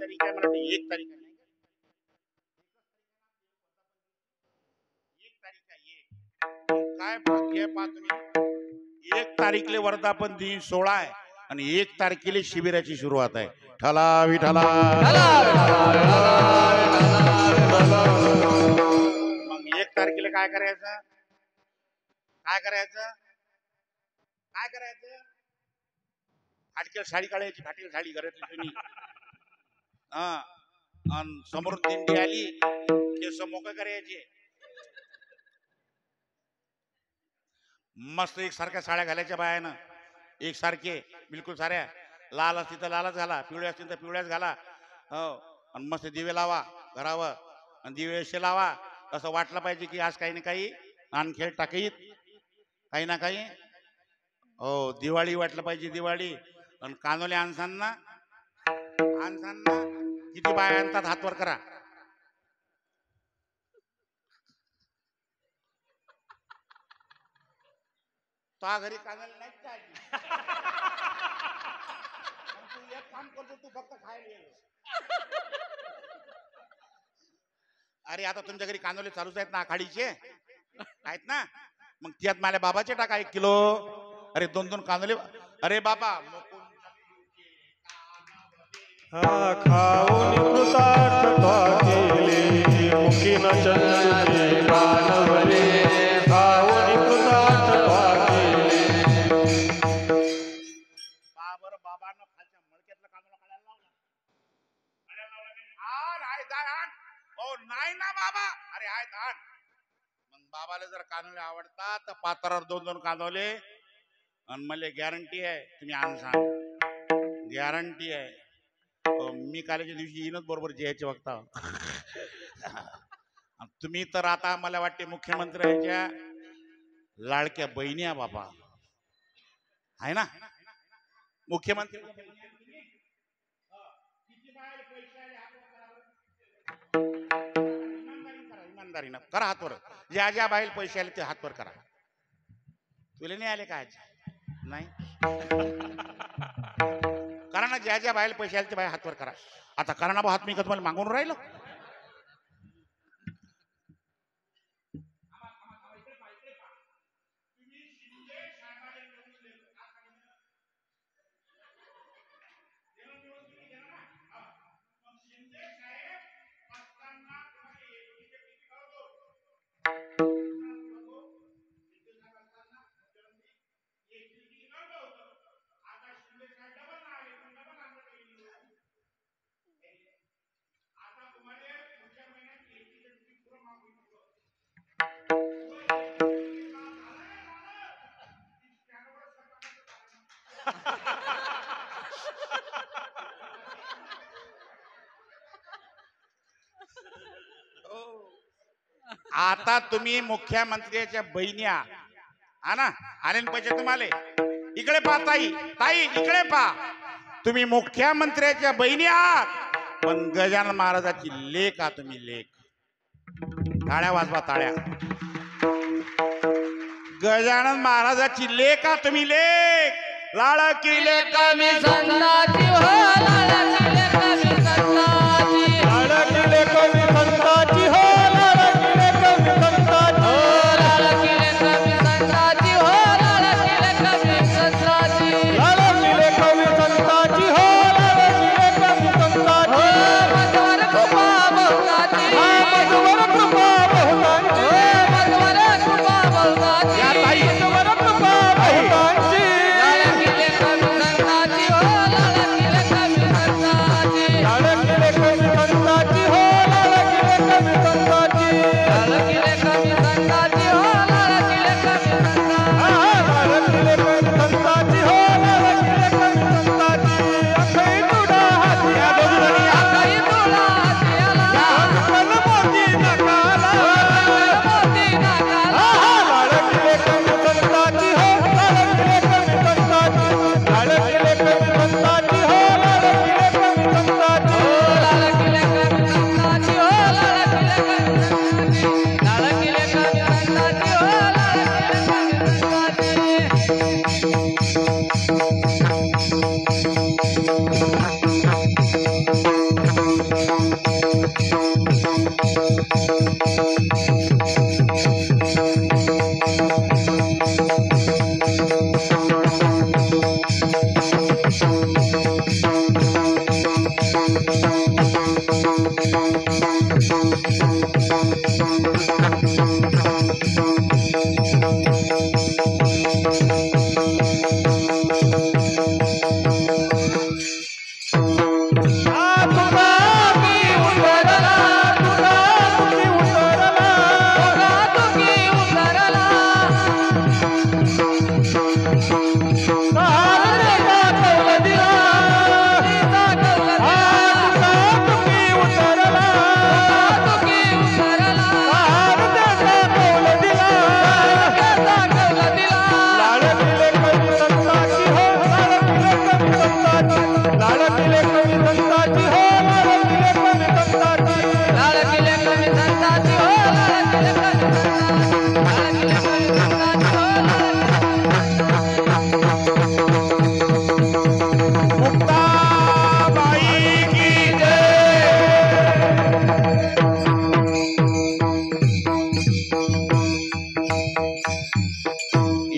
तारीख आहे म्हणते, 1 तारीख आहे. एक तारीख आहे, एक. काय भाग्य पहा तुम्ही. 1 तारीखले वर्धापन दिन 16 आहे आणि 1 तारखेला शिबिराची सुरुवात आहे. ठला विठला. मग 1 तारखेला काय करायचं, काय करायचं, काय करायचं. फाटकेल साडी काढायची, फाटकेल साडी घरातली जुनी. हा, आणि समोरून दिंडी आली, केस मोकळे करायचे. मस्त एक सारख्या साड्या घालायच्या बायानं, एक सारखे बिलकुल साऱ्या. लाल असतील तर लालच घाला, पिवळ्या असतील तर पिवळ्याच घाला. हो, आणि मस्त दिवे लावा घरावर, आणि दिवे असे लावा असं वाटलं पाहिजे की आज काही ना काही नाणखेळ टाकीत, काही ना काही. हो, दिवाळी वाटलं पाहिजे, दिवाळी. आणि कानोले आणसांना किती बाया आणतात हातवर करा. तो घरी कानाला नाही काय. तू एक काम करतो, तू फक्त खायला ये. अरे आता तुमच्या घरी कानोले चालूच आहेत ना, आखाडीचे आहेत ना. मग त्यात माझ्या बाबाचे टाका 1 किलो. अरे 2-2 कानोले. अरे बाबा हा खाऊन कृतार्थता केले, मुखी न चंद्रुचे कानवले. खाऊन कृतार्थता केले. बाबर बाबांना खालच्या मळक्यातला कानोला खायला लावला. आण आहे दाण. ओ नाही ना बाबा. अरे आहे दाण. मग बाबाला जर कानोले आवडतात तर पात्रावर 2-2 कानोले. आणि मला गॅरंटी आहे तुम्ही आणसाल, गॅरंटी आहे. मी कालेच्या दिवशी येईनच बरोबर जेवायचे बघता. तुम्ही तर आता मला वाटते मुख्यमंत्र्यांच्या लाडक्या बहिणी आहे बाबा, आहे ना मुख्यमंत्री. इमानदारीनं करा हातवर. ज्या ज्या बाहेर पैसे आले ते हातवर करा. तुला नाही आले काय? नाही करा ना. ज्या ज्या बाहेर पैसे आले ते बाहेर हातवर करा. आता करा ना. हात मी का तुम्हाला मागून राहिलो. आता तुम्हाला आता तुम्ही मुख्यमंत्र्याच्या बहिणी आहात हा ना आले ना पैसे तुम्हाला इकडे पहा ताई ताई इकडे पहा तुम्ही मुख्यमंत्र्याच्या बहिणी आहात पण गजानन महाराजाची लेख आहात तुम्ही लेख टाळ्या वाजवा टाळ्या गजानन महाराजाची लेख आहात तुम्ही लेख लाळ किले कमी संताची हो लाल किले कमी संताची लाडकिले कवी संताची हो लाडकिले कवी संताची हो लाल किले कमी संताची हो लाल किले कमी संताची लाडकिले कवी संताची हो लाडकिले कवी संताची हो मधुर कृपा बहुताची मधुवर कृपा बहुतांची हो मधुर कृपा बहुताची या ताई मधुवर कृपा बहुतांची लाल किले कमी संताची हो लाल किले कमी संताची लाडकिले कवी संताची हो लाडकिले कवी संताची लाल किले कमी संताची हो लाल किले कमी संताची लाडकिले कवी संताची हो लाडकिले कवी संताची अखई तुडा हाती या दोघी काही तुला हाती आला मन मोती नकाला मोती नाकाला लाडकिले कवी संताची हो लाडकिले कवी संताची लाडकिले कवी संताची हो लाडकिले कवी संताची लाल किले कमी संताची हो लाल किले कमी संताची लाल किले कमी संताची हो लाल किले कमी संताची तुका मी उतरला तुका मी उतरला तुकी उतरला सारचा कौल दिला सीता कौल तुका तुम्ही उतरला तुकी उतरला सारचा कौल दिला सीता कौल दिला लाडकिले कवी संताची हो लाडकिले कवी संताची लाडकिले कवी संताची हो लाडकिले कवी संताची लाल किले कमी संताची हो लाल किले कमी संताची लाल किले कमी संताची हो मुक्ताबाई की जय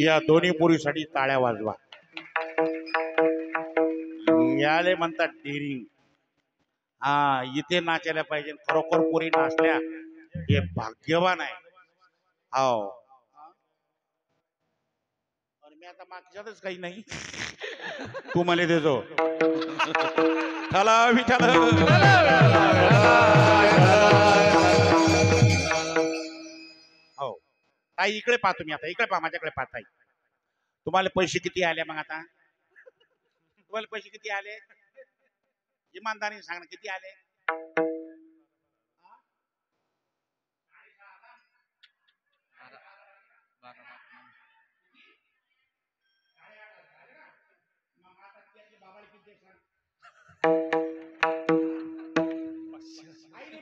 या दोन्ही पोरीसाठी टाळ्या वाजवा याले म्हणतात डेरिंग हा इथे नाचायला पाहिजे खरोखर पोरी नाचल्या हे भाग्यवान आहे हो आणि मी आता मागच्यातच काही नाही तू मला देतो चला विठाल हो ताई इकडे पहा तुम्ही आता इकडे पहा माझ्याकडे पहा ताई तुम्हाला पैसे किती आले मग आता तुम्हाला पैसे किती आले इमानदारीने सांग ना किती आले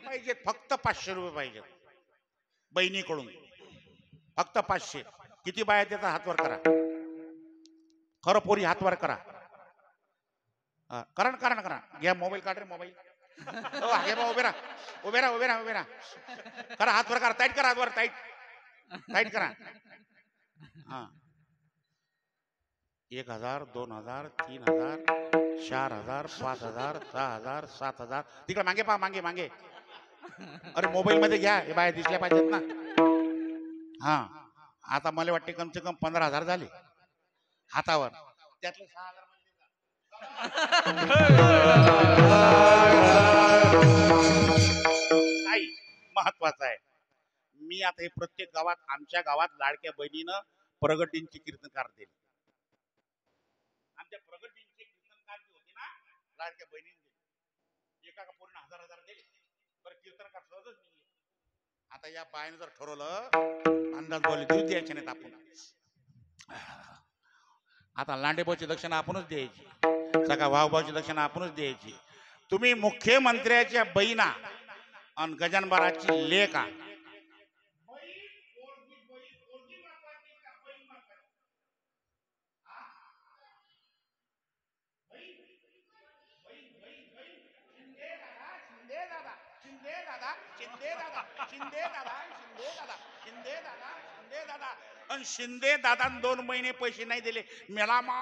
पाहिजे फक्त 500 रुपये पाहिजे बहिणीकडून फक्त 500 किती बाया देतात हातवर करा खरं पोरी हातवर करा करा ना करा ना करा घ्या मोबाईल काढ रे मोबाईल घे बा उभे राहा उभे राहा उभे राहा उभे राहा करा हातवर करा टाईट करा हातवर टाईट टाईट करा हा 1000 2000 3000 4000 5000 6000 7000 तिकडे मागे पहा मागे मागे अरे मोबाईल मध्ये घ्या हे बाया दिसल्या पाहिजेत ना हा आता मला वाटते कम से कम 15,000 झाले हातावर त्यातले 6,000 नाही महत्वाचं आहे मी आता हे प्रत्येक गावात आमच्या गावात लाडक्या बहिणीनं प्रगतींची कीर्तनकार दिले आमच्या प्रगतींचे कीर्तनकार जे होते ना लाडक्या बहिणीने दिले एका पूर्ण 1000 दिले बरं कीर्तनकार सहजच नाही आता या बाईने जर ठरवलं अंदाज बोलले दूध द्यायचे नाहीत आपण, आता लांडेबाची दक्षिणा आपणच द्यायची, सगळ्या वाघबाची दक्षिणा आपणच द्यायची. तुम्ही मुख्यमंत्र्याच्या बहिणा आणि गजानबाराची लेका. शिंदे दादा 2 महिने पैसे नाही दिले मेला मा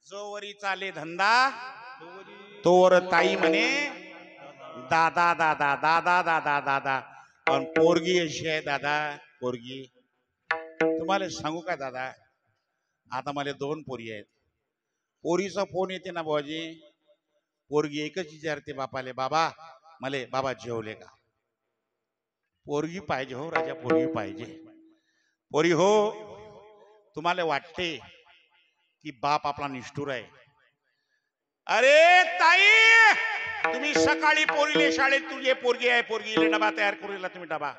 जोवरी चाले धंदा तोवर ताई म्हणे दादा दादा दादा दादा दादा. पण पोरगी अशी आहे दादा, पोरगी तुम्हाला सांगू का दादा, आता मला 2 पोरी आहेत. पोरीचा फोन येते ना भाऊजी, पोरगी एकच विचारते बापाले, बाबा मले बाबा जेवले का. पोरगी पाहिजे हो राजा, पोरगी पाहिजे. पोरी हो, तुम्हाला वाटते की बाप आपला निष्ठुर आहे. अरे ताई, तुम्ही सकाळी पोरीले शाळेत तुझे पोरगी आहे, पोरगी इले डबा तयार करूला, तुम्ही डबा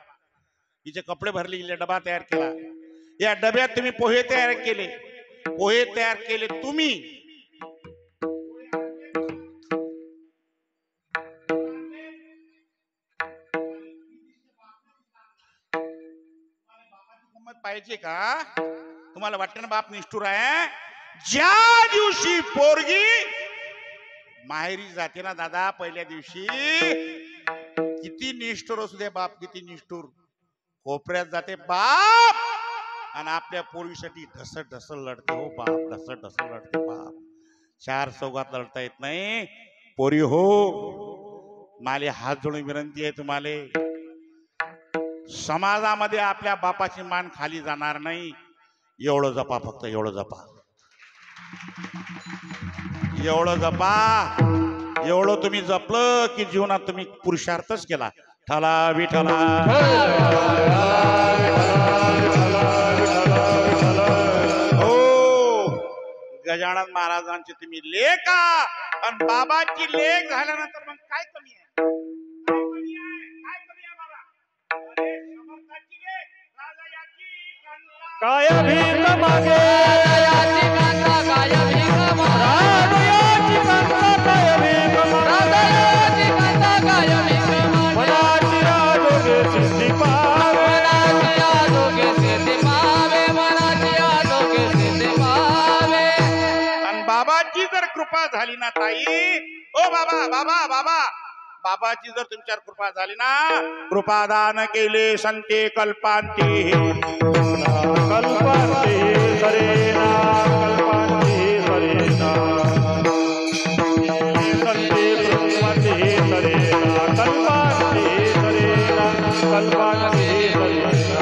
हिचे कपडे भरले, इले डबा तयार केला. या डब्यात तुम्ही पोहे तयार केले, पोहे तयार केले तुम्ही. पाहिजे का तुम्हाला वाटतं ना बाप निष्ठुर आहे. ज्या दिवशी पोरगी माहेरी जाते ना दादा, पहिल्या दिवशी किती निष्ठुर असू दे बाप, किती निष्ठुर, कोपऱ्यात जाते बाप आणि आपल्या पोरीसाठी ढसळ ढसळ लढते हो बाप, ढसळ ढसळ लढते बाप. 4 चौघात लढता येत नाही. पोरी हो, माले हात जोडून विनंती आहे तुम्हाला, समाजामध्ये आपल्या बापाची मान खाली जाणार नाही. एवढं जपा, फक्त एवढं जपा, एवढं जपा. एवढं तुम्ही जपलं की जीवनात तुम्ही पुरुषार्थच केला. ठला विठला. हो, गजानन महाराजांची तुम्ही लेक आणि बाबाची लेक झाल्यानंतर मग काय कमी आहे, काय कमी आहे, काय कमी आहे बाबा. अरे समर्थाची लेक, राजाची कांता, काय भीत मागे राजाची कांता काय भीक मागे, राजाची कांता काय भीत मागे, राजाची कांता काय भीक मागे, मनाची आजोगे सिद्धी पावे, मनाची आजोगे सिद्धी पावे, मनाची आजोगे सिद्धी पावे. आणि बाबाची जर कृपा झाली ना ताई, ओ बाबा बाबा बाबा, बाबाची जर तुमच्यावर कृपा झाली ना, कृपादान केले संते कल्पांती, कल्पांती सरेना, कल्पांती सरेना, संते कल्पांती सरेना, कल्पांती सरेना, कल्पांती सरेना.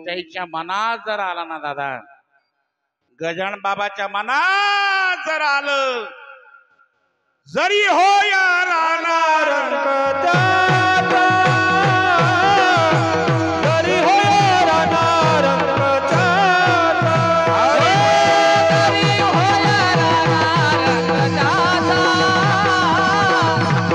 त्याच्या मनात जर आला ना दादा, गजानन बाबाच्या मनात जर आलं, जरी होया राहणार रंगजाता, जरी होय राहणार रंगजाता, तरी होय राणा रंगजाता,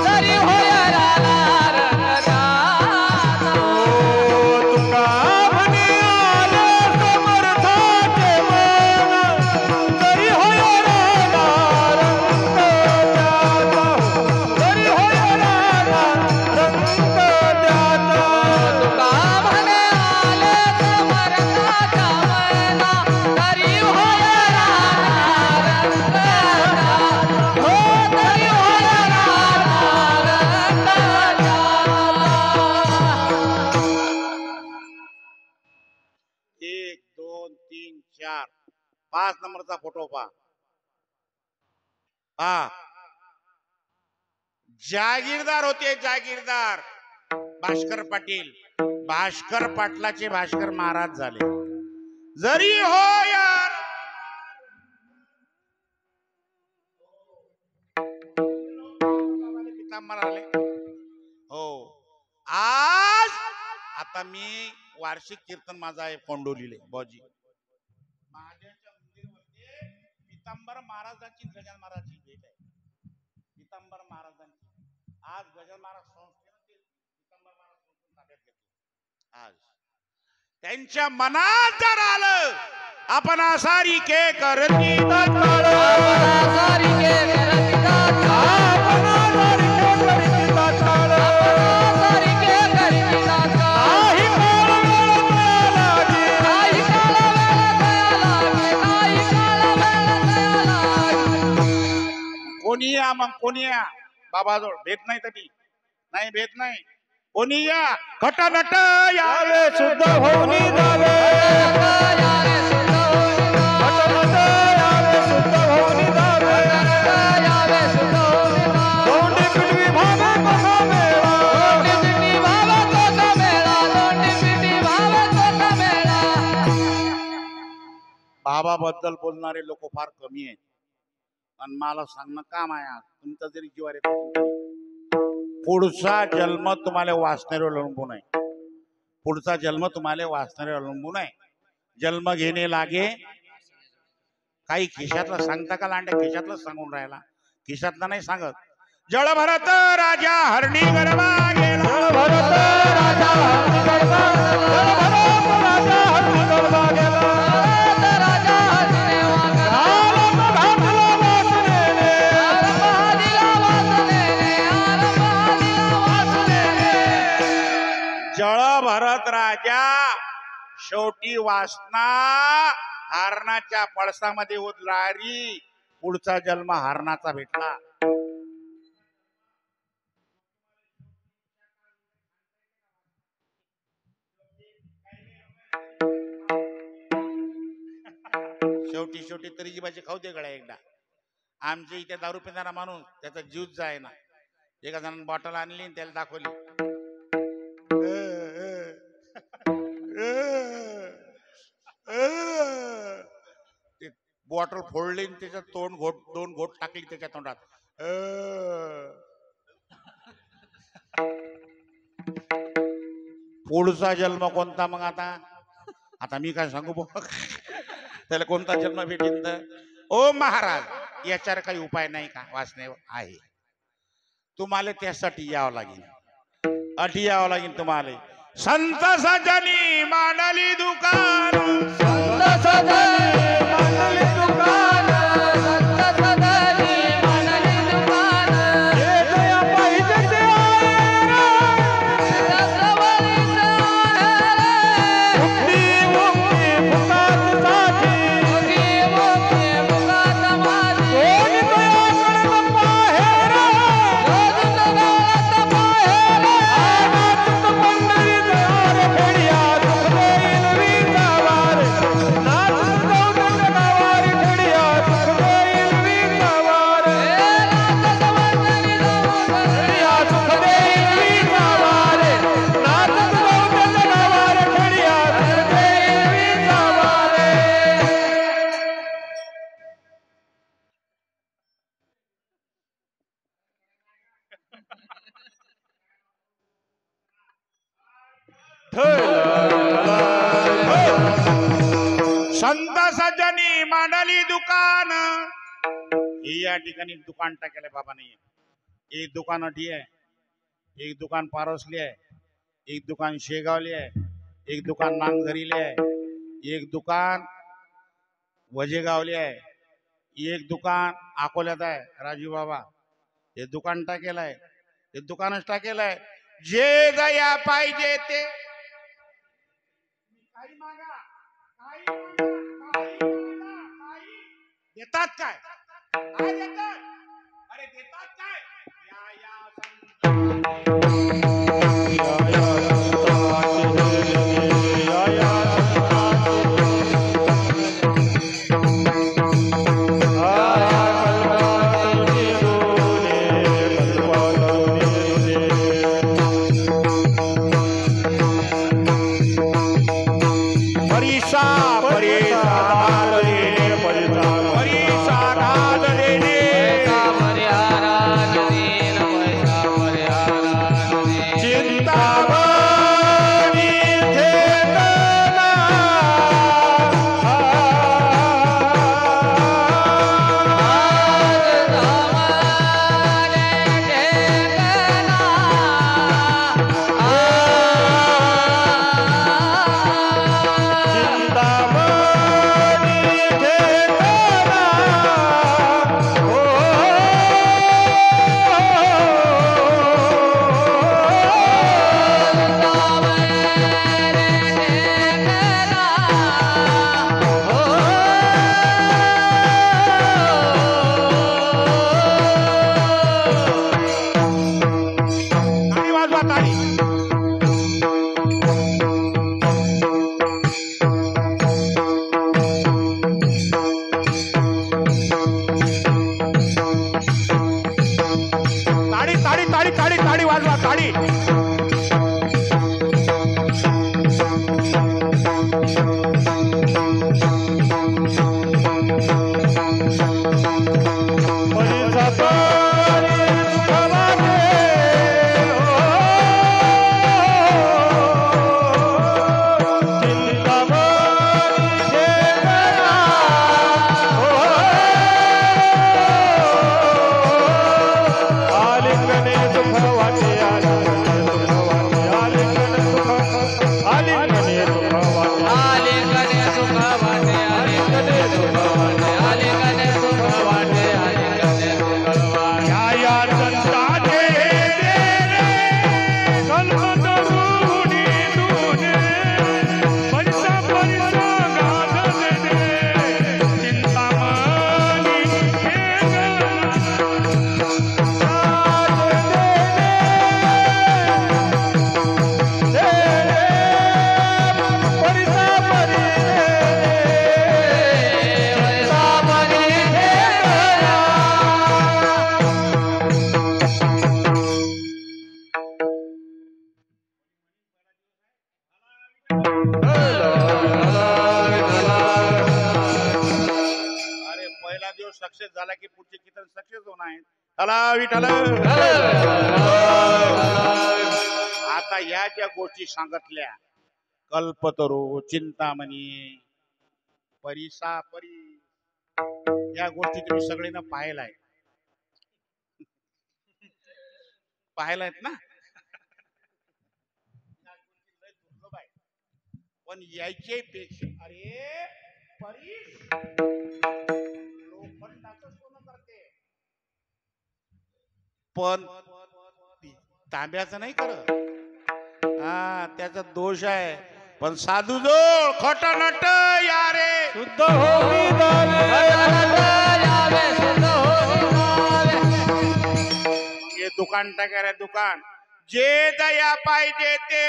तरी होय राणा रंगजाता. ओ तुका म्हणे आले समर्थाचे मन, तरी होय राहणार रंगजाता, तरी होय राहणार रंगजाता. तुका म्हणे आले समर्थाच्या मना, तरी होय राणा रंगजाता, हो तरी होय राणा रंगजाता. 1 2 3 4 5 नंबरचा फोटो पहा. जागीरदार होते, जागीरदार भास्कर पाटील. भास्कर पाटलाचे भास्कर महाराज झाले. जरी हो यार पितांबर आले हो. आज आता मी वार्षिक कीर्तन माझा आहे कोंडोलीले बॉजी महादेवाच्या मंदिरामध्ये पितांबर महाराजांची गजानन महाराजांची भेट आहे. पितांबर महाराजांची आज गजानन महाराज संस्थेनं ते पितांबर महाराज संस्थेनं ताब्यात घेतलं. आज त्यांच्या मनात जर आलं आपण सारी के करती तत्काळ सारी के करती तत्काळ सारी के करती तत्काळ काही काळ वेळ दयाला काही काळ वेळ दयाला कोणी या मग कोणी या बाबाजवळ भेट नाही तरी नाही भेट नाही कोणी या खटानट यावे शुद्ध होऊनी जावे यारे सुद्धा खटमट यावे शुद्ध होऊनी जावे यावे सुद्धा दोंडी पिटवी भावे कसा मेळा लोंडी पिटी भावा तोचा मेळा लोंडी पिटी भावा तोचा मेळा बाबा बद्दल बोलणारे लोक फार कमी आहेत आणि मला सांगणं काम आहे आज तुमचा जरी जीवार येत असेल तरी. पुढचा जन्म तुम्हाला वाचणाऱ्यावर अवलंबून आहे. पुढचा जन्म तुम्हाला वाचणाऱ्यावर अवलंबून आहे. जन्म घेणे लागे काही खिशातला सांगता का लांड्या खिशातलं सांगून राहिला खिशातला नाही सांगत. जळ भरत राजा हरणी गरबा गेला जळ भरत राजा हरणी गरबा जळ भरत राजा हरणी गरबा गेला राजा हसने वागा आरंभ घातला वासनेने आरंभ दिला वासनेने आरंभ दिला वासनेने जळ भरत राजा शेवटी वासना हरणाच्या पळसामध्ये उतरारी पुढचा जन्म हरणाचा भेटला. शेवटी शेवटी तरी जीवाची खाऊ दे गळ्या एकदा. आमच्या इथे दारू पिणारा माणूस त्याचा जीवच जाय ना. एका जणांनी बॉटल आणली आणि त्याला दाखवली ते बॉटल फोडली आणि त्याच्यात तोंड घोट दोन घोट टाकली त्याच्या तोंडात. पुढचा जन्म कोणता मग आता आता मी काय सांगू बघ त्याला कोणता जन्म भेटेल तर ओ महाराज याच्यावर काही उपाय नाही का वाचणे आहे. तुम्हाला त्यासाठी यावं लागेल अटी यावं लागेल तुम्हाला. संत सजनी मांडली दुकान संत सजनी मांडली दुकान संत सजनी मांडली दुकान जे जया पाहिजे ते आहे रसवलीच आहे मुक्ती मुक्ती फुकाटसाठी मुगी मुगी मुगात माझी कोणी दयाकडे पाहेर रोज गाळत पाहेर आनात पंढरी दयार फेडिया सुख देईल वीजावार नाच जाऊन गावार फेडिया सुख देईल वीजावार फेडिया सुख देईल वीजावार नाच जाऊन गावार फेडिया सुख देईल वीजावार. संत सजनी मांडली दुकान ही या ठिकाणी दुकान टाकेल बाबाने. एक दुकान अटी आहे एक दुकान पारोसली आहे एक दुकान शेगावली आहे एक दुकान नांगझरीले आहे एक दुकान वजेगावली आहे एक दुकान अकोल्यात आहे राजू बाबा. हे दुकान टाकेल आहे हे दुकानच टाकेल आहे. जे दया पाहिजे ते काही मागा काही मागा, काही मागा, काही देतात काय काय देतात अरे देतात काय या या परिहारा परिसापरी सुखवाटे आलिंगने सुख वाटे आलिंगने सुख आलिंगने सुख वाटे आलिंगने सुख वाटे आलिंगने सुख वाटे आलिंगने सुख वाटे आलिंगने सुख वाटे या या संताचे तेरे कल्पतरुणी तुझे परिसा परिसा गाधन दे चिंतामणी हे अरे पहिला दिवस सक्सेस झाला की पुढचे कीर्तन सक्सेस होणार आहे. चला विठ्ठल. आता या ज्या गोष्टी सांगितल्या कल्पतरू चिंतामणी परिसा परी या गोष्टी तुम्ही सगळ्यांना पाहिलाय पाहिलायत ना. पण यायचे पेक्षा अरे परीस लोखंडाचं सोनं करते पण तांब्याचं नाही करत. हा त्याचा दोष आहे. पण साधू जोड खोट नट यारे शुद्ध होई दावे हे दुकान टाकायला दुकान जे दया पाहिजे ते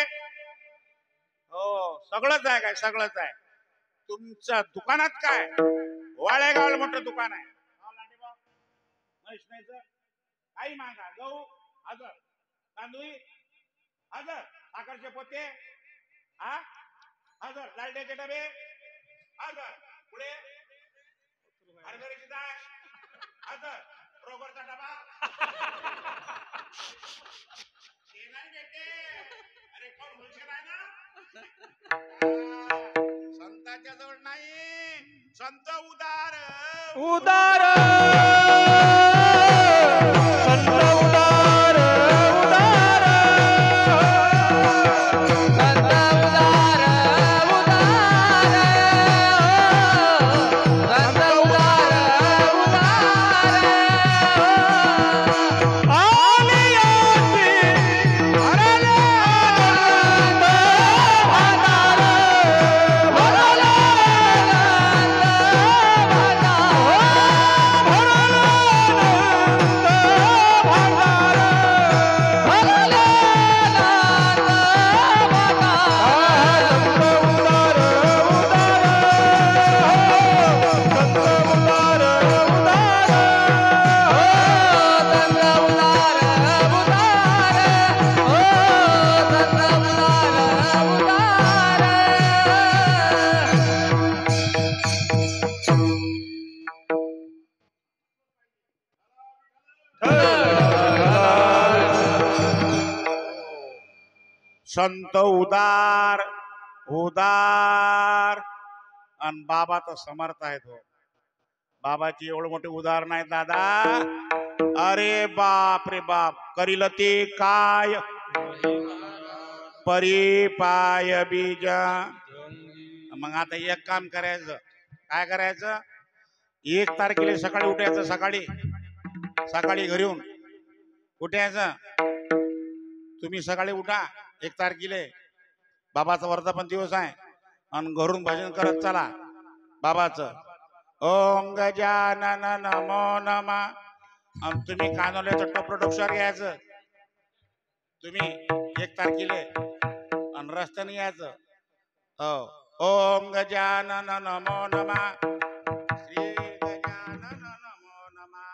हो सगळंच आहे. काय सगळंच आहे तुमच्या दुकानात. काय वाळेगावला मोठं दुकान आहे. काही मागा गहू हजर तांदूळ हजर साखरचे पोते हा हजर लालट्याचे डबे हजर पुढे हरभऱ्याची डाळ हजर रोगरचा डबा ते नाही भेटे. अरे कोण होलसेल आहे ना. संतांच्या जवळ नाही संत उदार उदार संत उदार उदार संत उदार उदार संत उदार उदार आलियाची हरले संत उदार उदार आणि बाबा तर समर्थ आहे. तो बाबाची एवढं मोठे उदाहरण आहे दादा. अरे बाप रे बाप करील ते काय परी पाय बीज. मग आता एक काम करायचं. काय करायचं 1 तारखेला सकाळी उठायचं. सकाळी घरी येऊन उठायचं. तुम्ही सकाळी उठा 1 तारखेला बाबाचा वर्धापन दिवस आहे आणि घरून भजन करत चला बाबाचं. ओम गजानन नमो नमः. आणि तुम्ही कानोल्याचं टोपलं डोक्यावर घ्यायचं. तुम्ही 1 तारखेला आणि रस्त्याने यायचं. हो ओम गजानन नमो नमः श्री गजानन नमो नमः.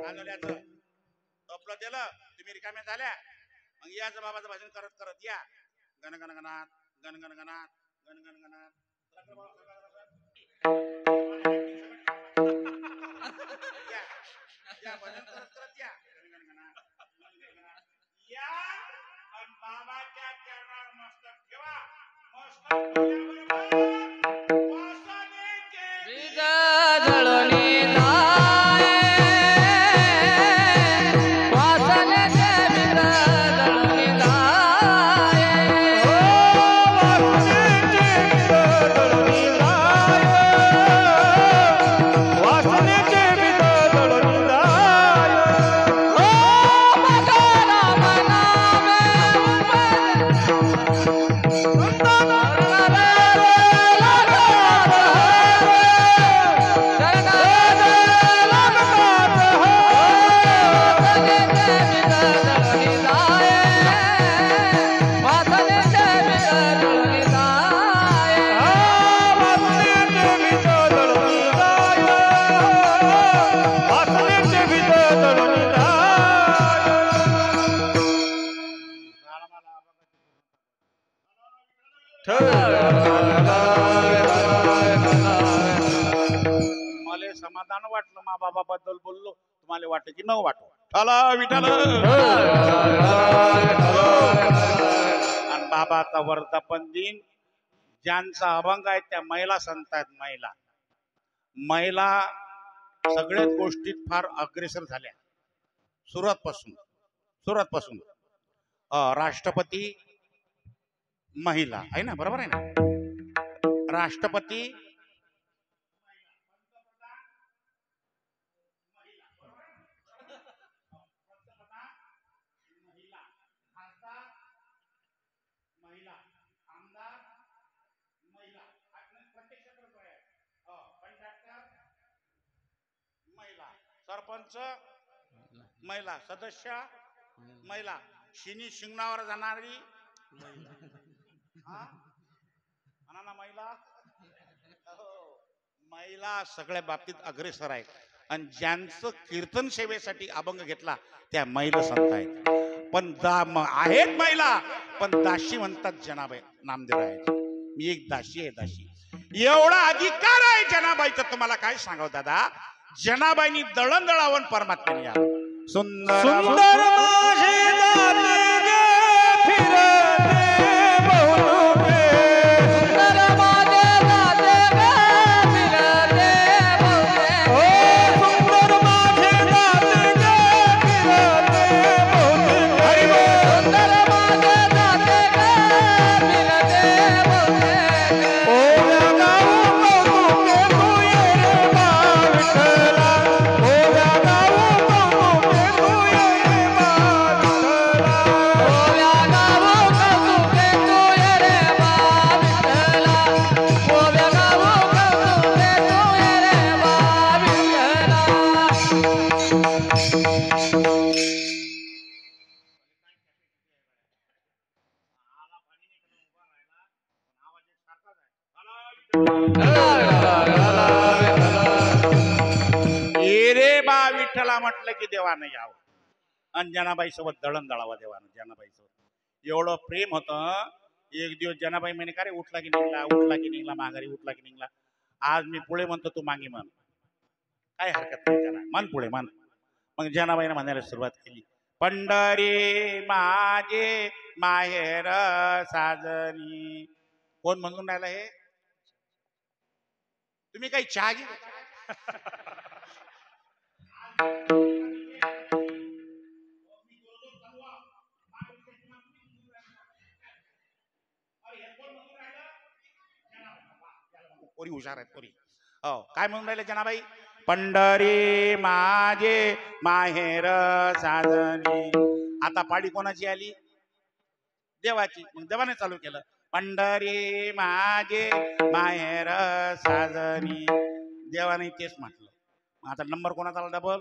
कानोल्याचं टोपलं दिलं तुम्ही रिकाम्या झाल्या. मग याचं बाबाचं भजन करत करत या. गण गण गणात गण गण गणात गण गण गणात या. या आणि बाबाच्या चरणावर मस्तक ठेवा. मस्तक ठेवल्याबरोबर वासनेचे बीज जळूनी जाय वासनेचे बीज जळूनी जाय वासनेचे बीज जळून जाय. राम नामे वासनेचे बीज जळून जाय. मला समाधान वाटलं मा बाबाबद्दल बोललो तुम्हाला वाटलं की न वाटो चला विठाल आणि बाबाचा वर्धापन दिन ज्यांचा अभंग आहे त्या महिला संत आहेत. महिला सगळ्याच गोष्टीत फार अग्रेसर झाल्या. सुरुवात पासून राष्ट्रपती महिला आहे ना, बरोबर आहे ना. राष्ट्रपती महिला, आमदार महिला, प्रत्येक क्षेत्रात कंडक्टर महिला, सरपंच महिला, सदस्य महिला, शिनी शिंगणावर जाणारी महिला. महिला सगळ्या बाबतीत अग्रेसर आहेत. आणि ज्यांचं कीर्तन सेवेसाठी अभंग घेतला त्या महिला संत आहेत. पण आहेत महिला पण दाशी म्हणतात जनाबाई नामदेव आहे. मी एक दाशी आहे. दाशी एवढा अधिकार आहे जनाबाईचा तुम्हाला काय सांगाव दादा. जनाबाईंनी दळणदळावून परमात्म्याने यावं. सुंदर सुंदर माझे दाते गे फिरते बहुते. सुंदर माझे दाते गे फिरते बहुते. ओ सुंदर माझे दाते गे फिरते बहुते. हरी बोल. सुंदर माझे दाते गे फिरते बहुते. ओव्या गाऊ कौतुके तू ये रे बा विठ्ठला. ओव्या गाऊ कौतुके तू ये रे बा विठ्ठला. ओव्या गावो कौतुके तू ये रे बा विठ्ठला. ओव्या गावो कौतुके तू ये रे बा विठ्ठला. ये रे बा विठ्ठला म्हटलं की देवानं यावं. आणि जनाबाई सोबत दळण दळावं देवानं. जनाबाई सोबत एवढं प्रेम होतं. एक दिवस जनाबाई म्हणे का रे उठला की निघला माघारी उठला की निघला. आज मी पुढे म्हणतो तू मागे म्हण. काय हरकत नाही जना मन पुढे मन. मग जनाबाईनं म्हणायला सुरुवात केली. पंढरी माझे माहेर साजनी. कोण म्हणून राहिला हे. तुम्ही काही चहा घे. पोरी हुशार आहेत पोरी. हो काय म्हणून राहिले जनाबाई. पंढरी माझे माहेर साजनी. आता पाडी कोणाची आली. देवाची. मग देवाने चालू केलं. पंढरी माझे माहेर साजनी. देवाने तेच म्हटलं. मग आता नंबर कोणाचा आला डबल.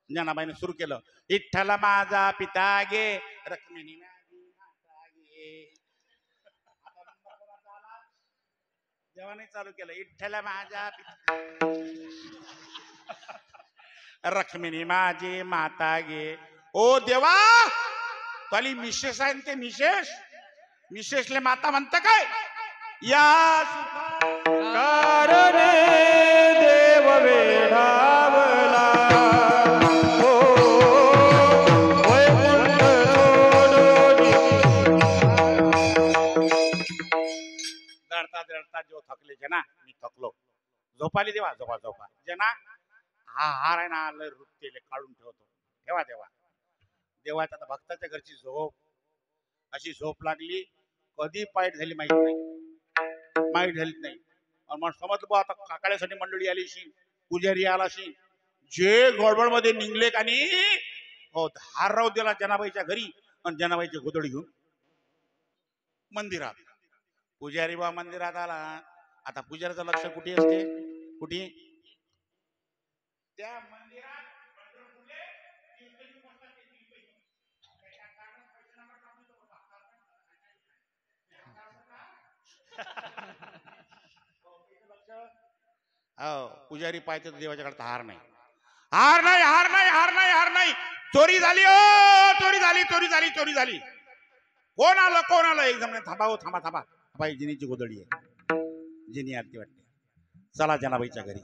जनाबाईने सुरू केलं. विठ्ठल माझा पिता गे रखमिनी माझी माता गे. आता नंबर कोणाचा आला. देवाने चालू केलं. विठ्ठल माझा रखमिनी माझी माता गे. ओ देवा तुला मिसेस आहे ते मिसेसले माता म्हणतं काय. या कारणे देव वेढावला. झोपाली देवा झोपा झोपा जना हा हार आहे ना लय रुपतेले काढून ठेवतो ठेवा देवा देवाच्या आता भक्ताच्या घरची झोप अशी झोप लागली कधी पाईट झाली माहित नाही आणि मग समजलं बा आता काकाळ्यासाठी मंडळी आलीशी पुजारी आलाशी जे गडबड मध्ये निघले आणि हो हार राहू दिला जनाबाईच्या घरी आणि जनाबाईची गोदडी घेऊन मंदिरात पुजारी बा मंदिरात आला आता पुजाऱ्याचं लक्ष कुठे असते कुठे त्या मंदिरात हो पुजारी पाहते देवाच्याकडे हार नाही हार नाही हार नाही हार नाही हार नाही चोरी झाली ओ चोरी झाली कोण आलं एकदम थांबा हो थांबा थांबा बाई जिनीची गोदडी आहे जिनी आरती वाटते चला जनाबाईच्या घरी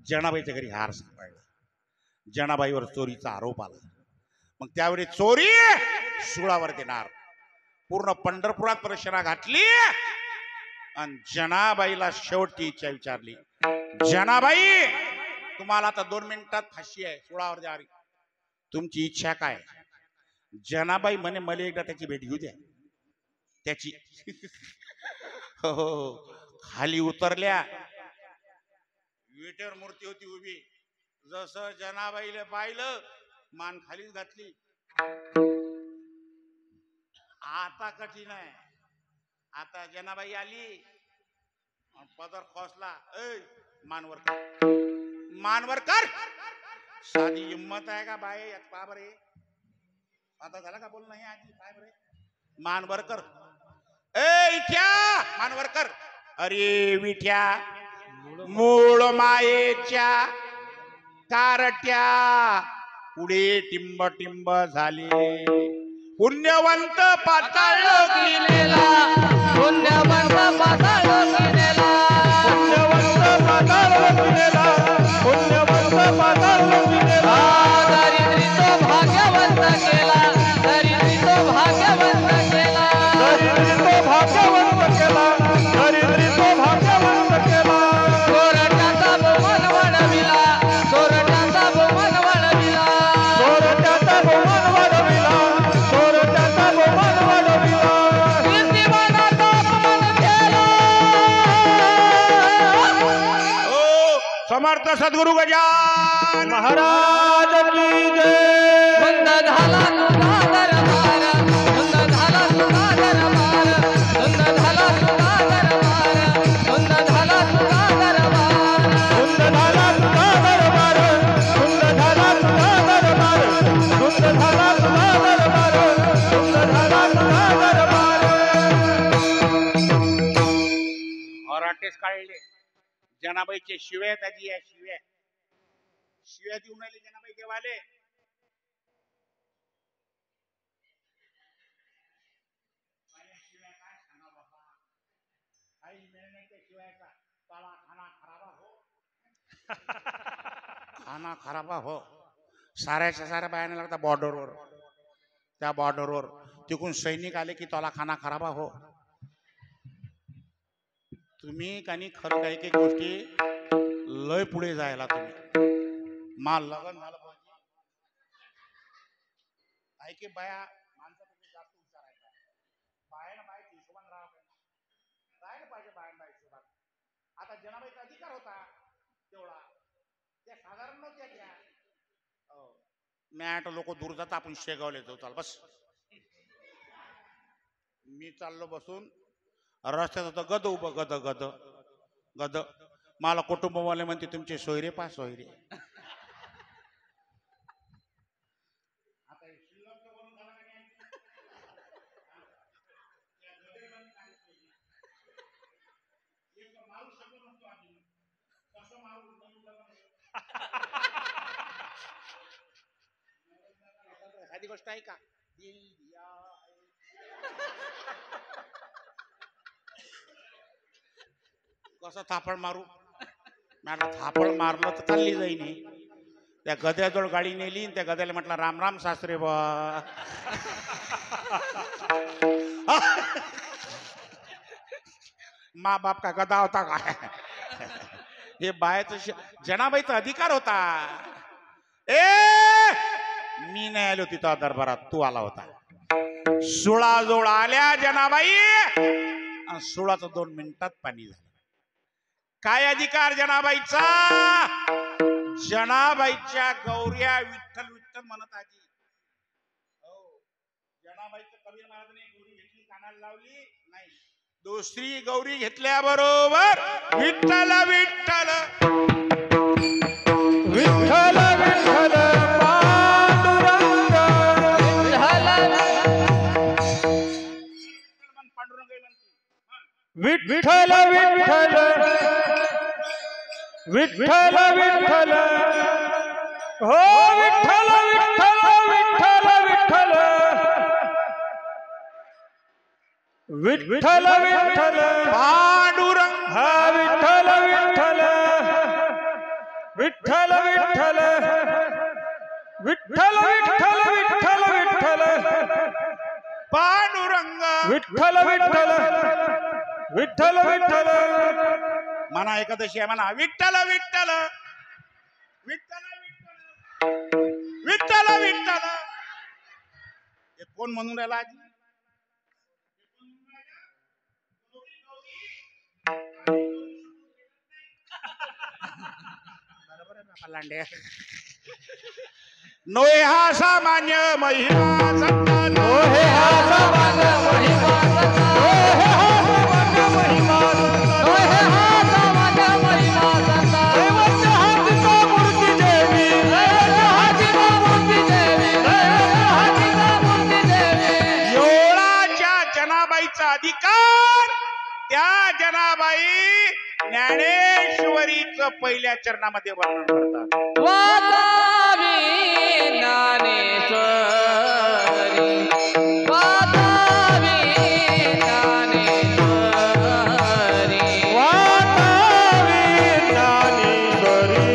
जनाबाईच्या घरी हार सापडला जनाबाईवर चोरीचा आरोप आला मग त्यावेळी चोरी सुळावर देणार पूर्ण पंढरपुरात प्रदक्षिणा घातली आणि जनाबाईला शेवटची इच्छा विचारली जनाबाई तुम्हाला आता 2 मिनिटात फाशी आहे सुळावर द्या तुमची इच्छा काय जनाबाई म्हणे मला एकदा त्याची भेट घेऊ द्या त्याची हो खाली उतरल्या विटेवर मूर्ती होती उभी जसं जनाबाईला पाहिलं मान खालीच घातली आता कठीण आहे आता जनाबाई आली पदर खोसला मानवर कर साधी हिम्मत आहे का बाय पा बरे आता झाला का बोल नाही आधी काय बरे मानवर कर इथ्या मानवर कर अरे विठ्या मूळ मायेच्या कारट्या पुढे टिंब टिंब झाले पुण्यवंत पाताळ गेलेला पुण्यवंत पाताळ गेलेला पुण्यवंत पाताळ गेलेला पुण्यवंत पाताळ गेलेला दरिद्री तो भाग्यवंत केला दरिद्री तो भाग्यवंत केला दरिद्री तो भाग्यवंत केला दरिद्री तो भाग्यवंत केला चोरट्याचा बहुमान वाढविला चोरट्याचा बहुमान वाढविला चोरट्याचा बहुमान वाढविला चोरट्याचा बहुमान वाढविला कीर्तिमानाचा अपमान केला समर्थ सद्गुरु गजानन महाराज की जय बंद झाला तुझा दरबार बंद झाला तुझा दरबार बंद झाला तुझा दरबार बंद झाला तुझा दरबार सुंद झाला तुझा दरबार सुंद झाला तुझा दरबार सुंद झाला तुझा दरबार सुंद झाला तुझा दरबार हराटेच काढले जनाबाईचे शिव्या त्याची आहे शिव्या देऊन राहिले जनाबाई देवाले खाना खराबा हो साऱ्याच्या साऱ्या बायाने लागता बॉर्डरवर त्या बॉर्डरवर तिकून सैनिक आले की तोला खाना खराबा हो तुम्ही काही खरं काही काही गोष्टी लय पुढे जायला तुम्ही माल लग्न झालं पाहिजे ऐके बाया माणसापेक्षा जास्त हुशार आहे बायानं बायच्या हिशोबाने राहायला पाहिजे बायांना हिशोबात आता जनाबाईचा अधिकार होता तेवढा त्या साधारण नव्हत्या त्या मॅट लोक दूर जातात आपण शेगावले जाऊ चाल बस मी चाललो बसून रस्त्यात होतं गद उभं गद गद गद मला कुटुंबवाले म्हणते तुमचे सोयरे पा सोयरे एखादी गोष्ट आहे का कसं थापड मारू मॅडम थापड मारलं तर चालली जाईन त्या गद्याजवळ गाडी नेली त्या गद्याला म्हटलं राम राम सासरे बा मा बाप का गदा होता काय हे बायचं जनाबाईचा अधिकार होता. ए मी नाही आलो तिथं दरबारात, तू आला होता. सोळाजवळ आल्या जनाबाई आणि 16चं 2 मिनिटात पाणी झालं. काय अधिकार जनाबाईचा? जनाबाईच्या गौऱ्या विठ्ठल विठ्ठल म्हणत आजी. हो, जनाबाईचं कबीर महाराजांनी गौरी घेतली, कानाला लावली नाही. दुसरी गौरी घेतल्याबरोबर विठ्ठल विठ्ठल विठ्ठल विठ्ठल पांडुरंग विठ्ठल विठ्ठल विठ्ठल विठ्ठल हो विठ्ठल विठ्ठल विठ्ठल विठ्ठल विठ्ठल विठ्ठल पांडुरंग हा विठ्ठल विठ्ठल विठ्ठल विठ्ठल विठ्ठल विठ्ठल विठ्ठल विठ्ठल पांडुरंग विठ्ठल विठ्ठल विठ्ठल विठ्ठल म्हणा एकादशी आहे म्हणा. विठ्ठल विठ्ठल विठ्ठल विठ्ठल विठ्ठल विठ्ठल. हे कोण म्हणून राहिला आजी? बरोबर आहे बापा लांडे. नोहे हा सामान्य महिमा संता, नोहे हा सामान्य महिमा संता, नोहे हा सामान्य महिमा संता, नोहे हा सामान्य महिमा संता. दैवत हातीचा मूर्ती देवी, दैवत हातीचा मूर्ती देवी, दैवत हातीचा मूर्ती देवी. एवढाच्या जनाबाईचा अधिकार त्या जनाबाई ज्ञानेश्वरीचं पहिल्या चरणामध्ये वर्णन करतात. वातावी ज्ञानेश्वरी, वातावी ज्ञानेश्वरी, वातावी ज्ञानेश्वरी,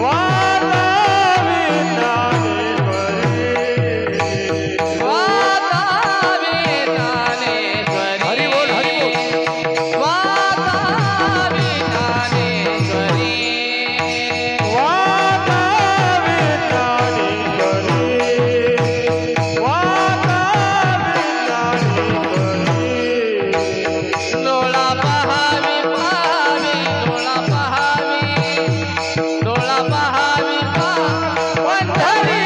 वातावी ज्ञानेश्वरी, वातावी ज्ञानेश्वरी. हरी बोल हरी बोल. वातावी ज्ञानेश्वरी, वातावी ज्ञानेश्वरी, वातावी ज्ञानेश्वरी. डोळा पहावी पहावी, डोळा पहावी, डोळा पहावी पंढरी.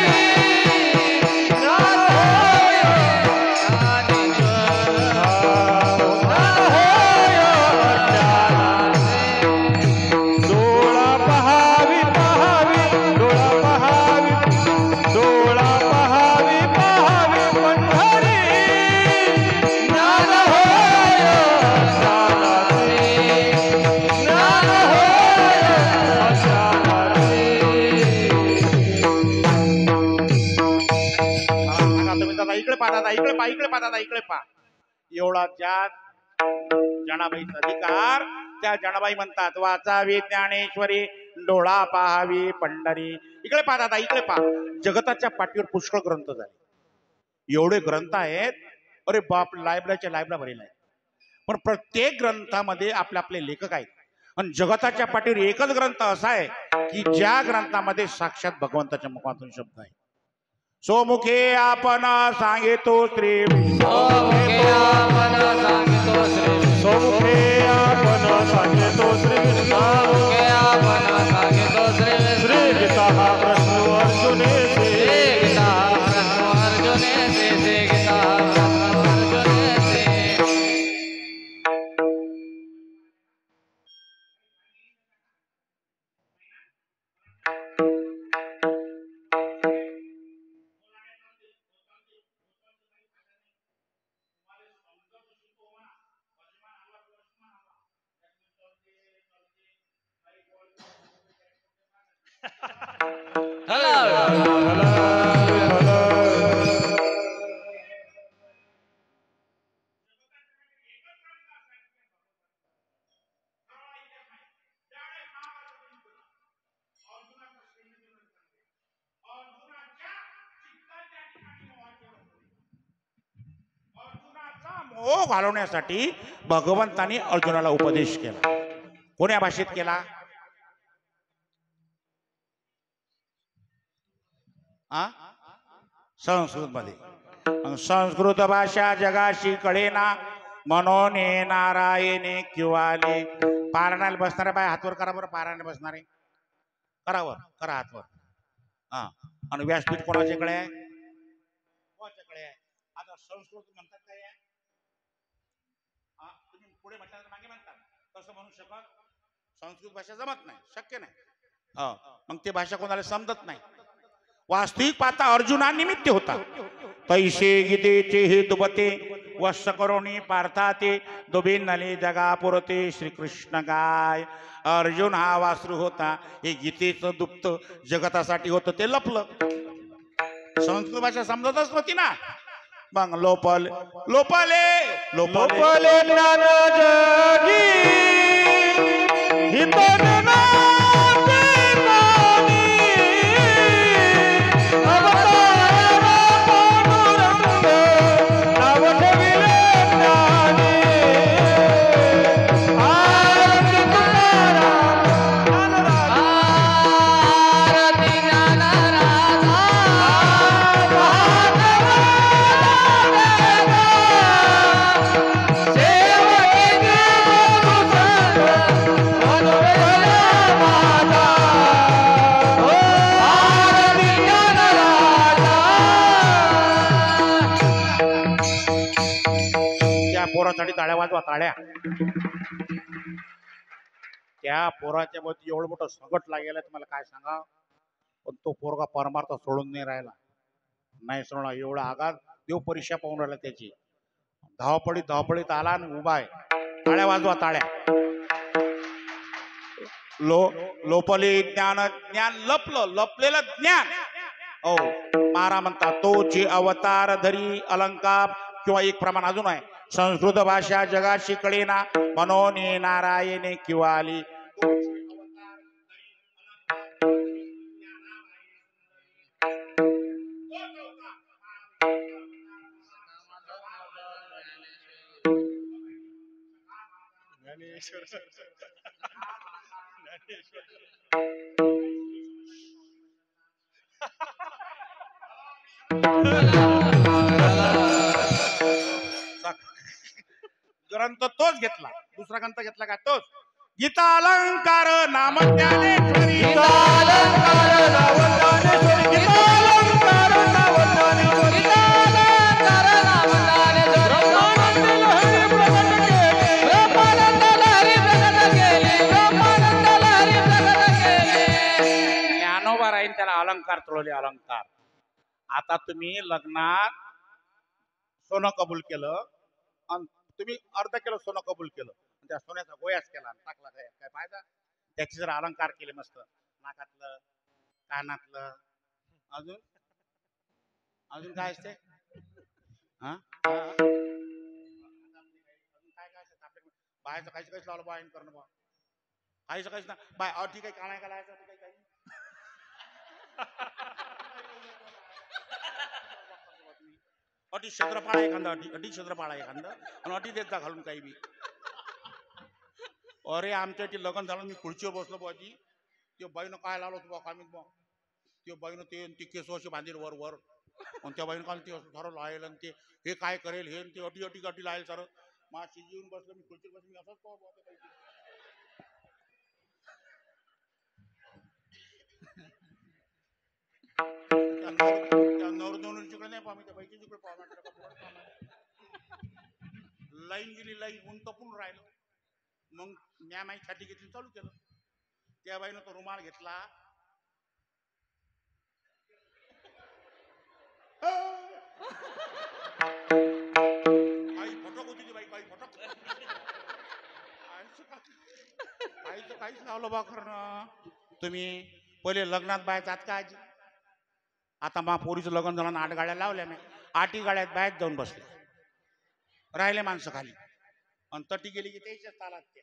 डोळा पहावी पहावी, डोळा पहावी, डोळा पहावी पहावी पंढरी. ज्ञान होय ज्ञानाचे, ज्ञान होय अज्ञानाचे. सांगा तुम्ही दादा, इकडे पहा दादा, इकडे पहा, इकडे पहा दादा, इकडे पहा. एवढा त्या जनाबाईचा अधिकार त्या जनाबाई म्हणतात. वाचावी ज्ञानेश्वरी, डोळा पाहावी पंढरी. इकडे पहा दादा, इकडे पहा. जगताच्या पाठीवर पुष्कळ ग्रंथ झाले, एवढे ग्रंथ आहेत. अरे बाप, लायब्ररीच्या लायब्ररी भरेल आहे. पण प्रत्येक ग्रंथामध्ये आपले आपले लेखक आहेत. आणि जगताच्या पाठीवर एकच ग्रंथ असा आहे की ज्या ग्रंथामध्ये साक्षात भगवंताच्या मुखातून शब्द आहे. सोमुखे आपण सांगितो श्री, सोमुखे आपण सांगितो श्री, सोमुखे आपण सांगितो श्री कृष्ण. सोमुखे आपण सांगितो श्री श्री गीता हा प्रश्न अर्जुनेचे, गीता प्रश्न अर्जुनेचे, गीता प्रश्न अर्जुनेचे. मोह घालवण्यासाठी भगवंतानी अर्जुनाला उपदेश केला. कोण्या भाषेत केला? संस्कृत मध्ये. संस्कृत भाषा जगाशी कळेना म्हणून नारायणे किंवाले. पारायणाला बसणारे बाय हातवर करा बरं. पारायणाला बसणारे करावर करा हातवर. हा. आणि व्यासपीठ कोणाच्याकडे आहे? कोणाच्याकडे आहे? आता संस्कृत म्हणतात काय आहे? तुम्ही पुढे म्हणतात मागे म्हणतात, तसं म्हणू शकत? संस्कृत भाषा जमत नाही, शक्य नाही. मग ते भाषा कोणाला समजत नाही. वास्तविक पाहता अर्जुना निमित्त होता. पैसे गीतेचे हे दुबते वश करोनी पार्थाते दुबे नले जगा पुरते श्रीकृष्ण गाय. अर्जुन हा वासरू होता. हे गीतेचं दुप्त जगतासाठी होतं, ते लपलं. संस्कृत भाषा समजतच नव्हती ना. मग लोपले ज्ञान जगी हितन नाते पाणी. अवतार पांडुरंग नाव ठेविले ज्ञानी. आरती तुकाराम आरती ज्ञानराजा पोरासाठी टाळ्या वाजवा, टाळ्या. त्या पोराच्या मध्ये एवढं मोठं संकट लागेल तुम्हाला काय सांगा. पण तो पोरगा परमार्थ सोडून नाही राहिला. नाही सोडणार. एवढा आघात देव परीक्षा पाहून राहिला त्याची. धावपळीत आला आणि उभा आहे. टाळ्या वाजवा, टाळ्या. लोपले ज्ञान लपलेलं ज्ञान. हो, मारा म्हणतात तोचे अवतार धरी अलंकार. किंवा एक प्रमाण अजून आहे. संस्कृत भाषा जगाशी कळेना म्हणून नारायणे किंवा आली. ग्रंथ तोच घेतला, दुसरा ग्रंथ घेतला का तोच. गीता अलंकार नाम ज्ञानेश्वरी. गीता अलंकार नाव ज्ञानेश्वरी. गीता अलंकार नाव ज्ञानेश्वरी. गीता अलंकार नाव ज्ञानेश्वरी. ब्रह्मानंद लहरी प्रगट केली. ब्रह्मानंद लहरी प्रगट केली. ज्ञानोबा राहील त्याला अलंकार तोडले. अलंकार. आता तुम्ही लग्नात सोनं कबूल केलं आणि तुम्ही अर्ध किलो सोनं कबूल केलं, त्या सोन्याचा गोयास केला आणि टाकला काय फायदा? त्याचे जर अलंकार केले मस्त, नाकातलं, कानातलं, अजून अजून काय असते? हा, अजून काय काय असते आपल्या बायचं काहीच लावलं बाय करणं बा. काहीच ना बाय. ठीक आहे, कानाय का लावायचं काही अटी क्षेत्रपाळा एखादा, अटी क्षेत्रपाळा एखादा आणि अटी देत जा घालून काही बी. अरे आमच्या इथे लग्न झालं, मी खुर्चीवर बसलो बाजी. ते बाईनं काय लावलं होतं बा कामीत बा. ते बाईनं ते केस असे बांधील वर वर आणि त्या बाईनं काल ते ठरवलं लायल आणि ते हे काय करेल हे ते अटी लायल सर. मा शिजून बसलं, मी खुर्चीवर बसलो, मी असंच पाहू. नवरदेवनीकडे नाही पाहा, मी त्या बाईच्या जिकडे पाहा. लाईन गेली, लाईन ऊन तपून राहिलं. मग म्या माई छाती घेतली, चालू केलं. त्या बाईनं तो रुमाल घेतला. काही फटक होती ती बाई, काही फटक. आईचं काहीच लावलं बा खरं. तुम्ही पहिले लग्नात बाय जात का आजी? आता मा पोरीचं लग्न झालं, 8 गाड्या लावल्या मी. 8 गाड्यात बाहेर जाऊन बसले. राहिले माणसं खाली आणि तटी गेली की त्याच्याच तालात ते.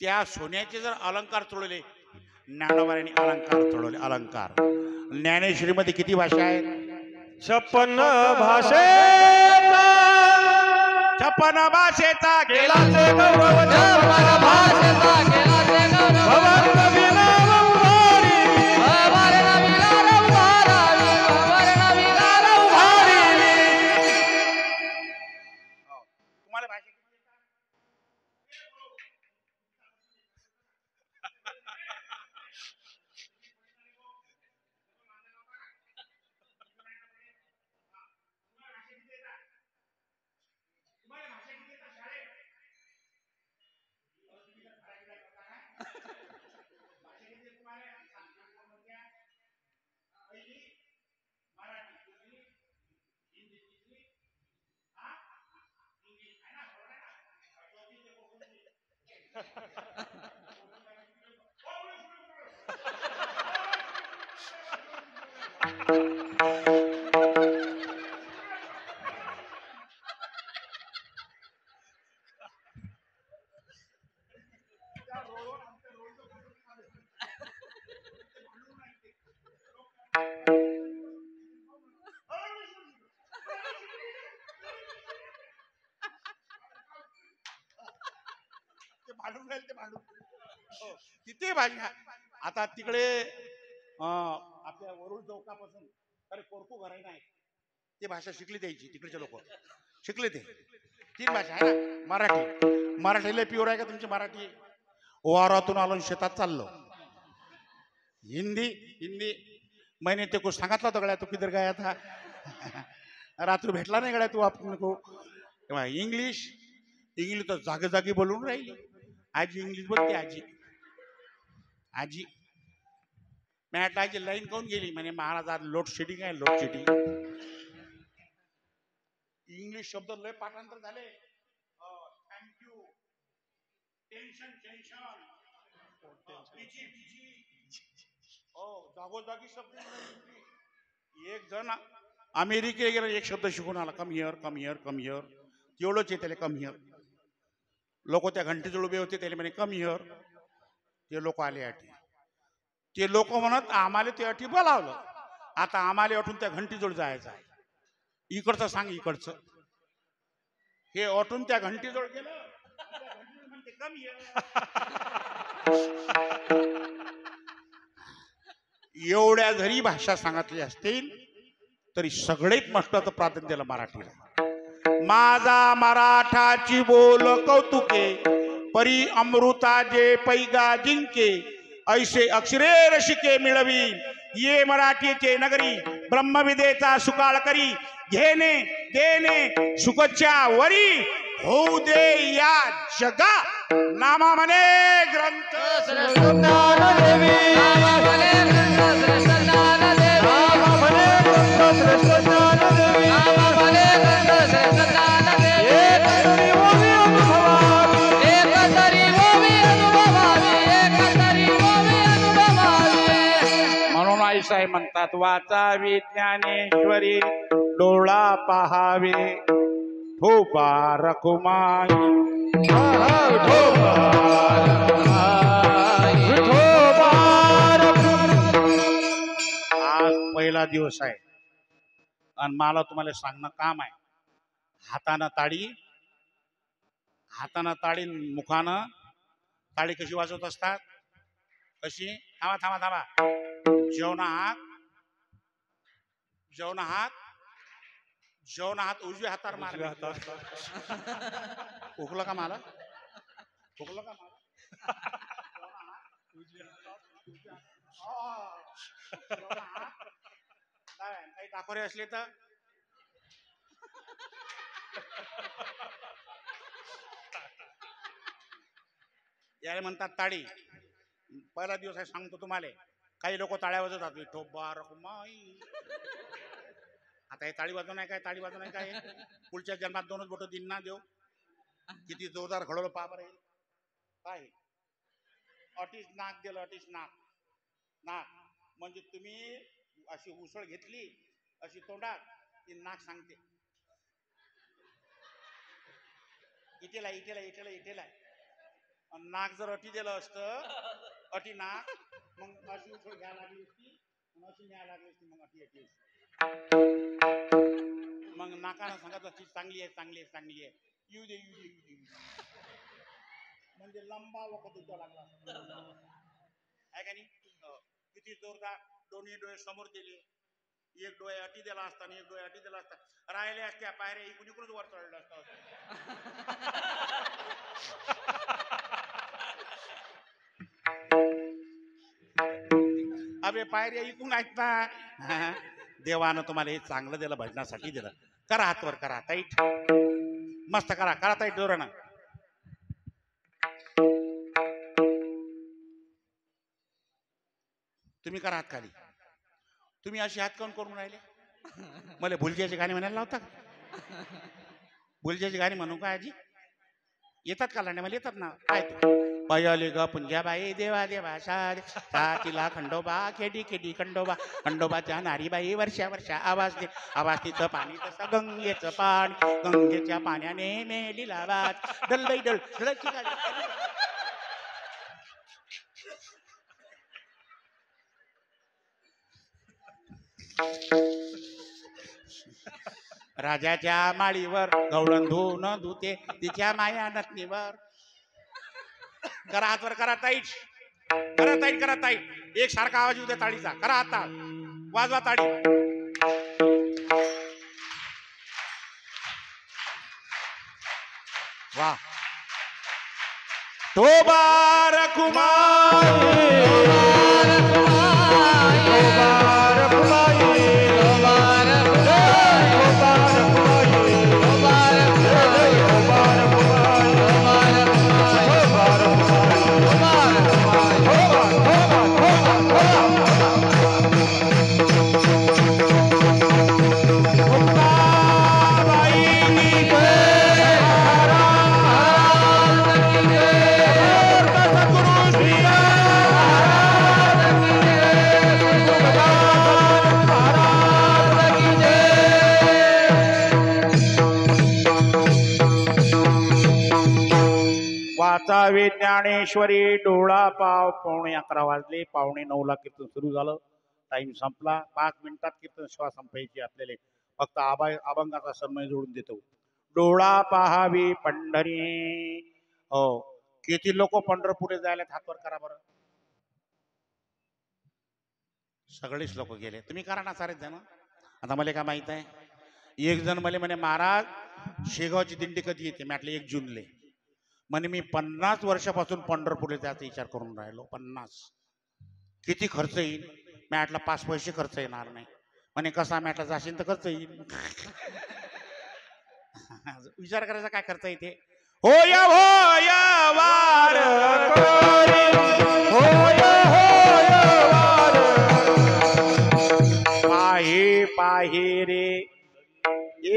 त्या सोन्याचे जर अलंकार चोळले ज्ञानोबांनी अलंकार चढवले अलंकार. ज्ञानेश्वरीमध्ये किती भाषा आहेत? 56 भाषेचा 56 भाषेचा केला केला ते गौरव जपन भाषेचा केला ते गौरव भवन विना वंवारी वर्ण विलार उभारावी वर्ण विलार उभारावी. तुम्हाला भाषा किती येतात? ते भांडून राहील ते भांडून. हो, तिथे भाषा. आता तिकडे आपल्या वरुड चौकापासून अरे कोरकू घराई नाही ती भाषा शिकली द्यायची. तिकडचे लोक शिकले ते 3 भाषा आहे ना. मराठी मराठीला प्युअर आहे का तुमची मराठी? वारातून आलो शेतात चाललो. हिंदी हिंदी मैंने ते को सांगितलं होतं गड्या तू किधर गया था रात्री भेटला नाही गड्या तू आपण को. इंग्लिश इंग्लिश तर जागे जागी बोलून राहिली. आजी इंग्लिश बोलते आजी आजी. मी म्हटलं आजी लाईन काऊन गेली? म्हणे महाराज आज लोड शेडिंग आहे लोड शेडिंग. इंग्लिश शब्द लय पाठांतर झाले. थँक्यू टेन्शन टेन्शन जागोजागी शब्द. एक जण अमेरिकेला गेला एक शब्द शिकून आला come here come here come here. एवढंच आहे त्याला कम हिअर. लोक त्या घंटेजवळ उभे होते त्याला म्हणे कम हिअर. ते लोक आले अटी. ते लोक म्हणत आम्हाला ते अटी बोलावलं. आता आम्हाला अटून त्या घंटीजवळ जायचं आहे. इकडचं सांग इकडचं. हे अटून त्या घंटीजवळ गेलं म्हणते कम हिअर. एवढ्या जरी भाषा सांगितल्या असतील तरी सगळ्यात महत्वाचं प्राधान्य दिलं मराठीला. माझा मराठाची बोल कौतुके परी अमृता जे पैगा जिंके ऐसे अक्षरे रसिके मिळवी ये मराठीचे नगरी ब्रह्मविदेचा सुकाळ करी घेणे देणे सुखच्या वरी होऊ दे या जगा नामा म्हणे ग्रंथ श्रेष्ठ ज्ञानदेवी नामा म्हणे ग्रंथ श्रेष्ठ ज्ञानदेवी नामा म्हणे ग्रंथ श्रेष्ठ ज्ञानदेवी नामा म्हणे ग्रंथ श्रेष्ठ ज्ञानदेवी. एकतरी ओवी अनुभवावी एकतरी ओवी अनुभवावी एकतरी ओवी अनुभवावी. म्हणून आईसाई म्हणतात वाचावी ज्ञानेश्वरी डोळा पहावे ठोपा रखुमाई. आज पहिला दिवस आहे आणि मला तुम्हाला सांगणं काम आहे. हातानं ताडी मुखानं ताडी कशी वाजवत असतात कशी. थांबा थांबा थांबा. जेवण हात उजव्या हातावर मार. उकलं का मला? काही दाखवरे असले तर याला म्हणतात ताडी. पहिला दिवस आहे सांगतो तुम्हाला. काही लोक टाळ्या वाजवतात विठोबा रखुमाई. आता हे ताळी वाजवून आहे काय? ताळी वाजवून आहे काय? पुढच्या जन्मात 2च बोट दिन ना देव. किती जोरदार घडवलं पहा बरं. काय अटीस नाक दिलं अटीस नाक. नाक म्हणजे तुम्ही अशी उसळ घेतली अशी तोंडात ती नाक सांगते इटेला इटेला इटेला इटेला. नाक जर अटी दिलं असतं अटी नाक मग अशी उठव घ्या लागली असती मग अशी न्याय लागली असती मग अशी याची मग नाकानं सांगत चीज चांगली आहे चांगली आहे चांगली आहे येऊ दे येऊ दे येऊ दे म्हणजे लंबा वखत उठवा लागला आहे का नाही किती जोरदार दोन्ही डोळे समोर दिले एक डोळे अटी दिला असता आणि एक डोळे अटी दिला असता राहिले असत्या पायऱ्या इकडून इकडूनच वर चढलं असतं अबे पायऱ्या इकून आहेत ना देवानं तुम्हाला हे चांगलं दिलं भजनासाठी दिलं करा हातवर करा ताईट मस्त करा करा ताईट जोरानं तुम्ही करा हात खाली तुम्ही अशी हात काऊन करून राहिले मला भुलजाची गाणी म्हणायला लावता भुलजाची गाणी म्हणू का आजी येतात का लांडे मला येतात ना काय पयली ग पुंजाबाई देवा देवा तिला खंडोबा खेडी खेडी खंडोबा खंडोबाच्या नारीबाई वर्षा वर्षा आवाज दे आवाज तिचं पाणी तसं गंगेचं पाणी गंगेच्या पाण्याने मेलीला वाद डलबाई डल डळची गाडी राजाच्या माळीवर गवळण धुवून धुते तिच्या माया नथनीवर करा हातवर करा ताईट करा ताईट एक सारखा आवाज येऊ द्या ताळीचा करा आता वाजवा ताळी वा तो बार ज्ञानेश्वरी डोळा पाव 11:15 वाजले 9:45 कीर्तन सुरू झालं टाइम संपला 5 मिनिटात कीर्तन सेवा संपायची आपल्याला फक्त अभंगाचा समय जोडून देतो डोळा पाहावी पंढरी हो किती लोक पंढरपुरे जायला हातवर करा बरं सगळेच लोक गेले तुम्ही करा ना सारेच जण आता मला काय माहित आहे एक जण मला म्हणे महाराज शेगावची दिंडी कधी येते म्हटलं 1 जूनले म्हणे मी 50 वर्षापासून पंढरपूरला जायचा विचार करून राहिलो 50 किती खर्च येईल म्हटलं 5 पैसे खर्च येणार नाही म्हणे कसा म्हटलं जाशील तर खर्च येईल विचार करायचा काय खर्च येते होया होया वार पाहे पाहे रे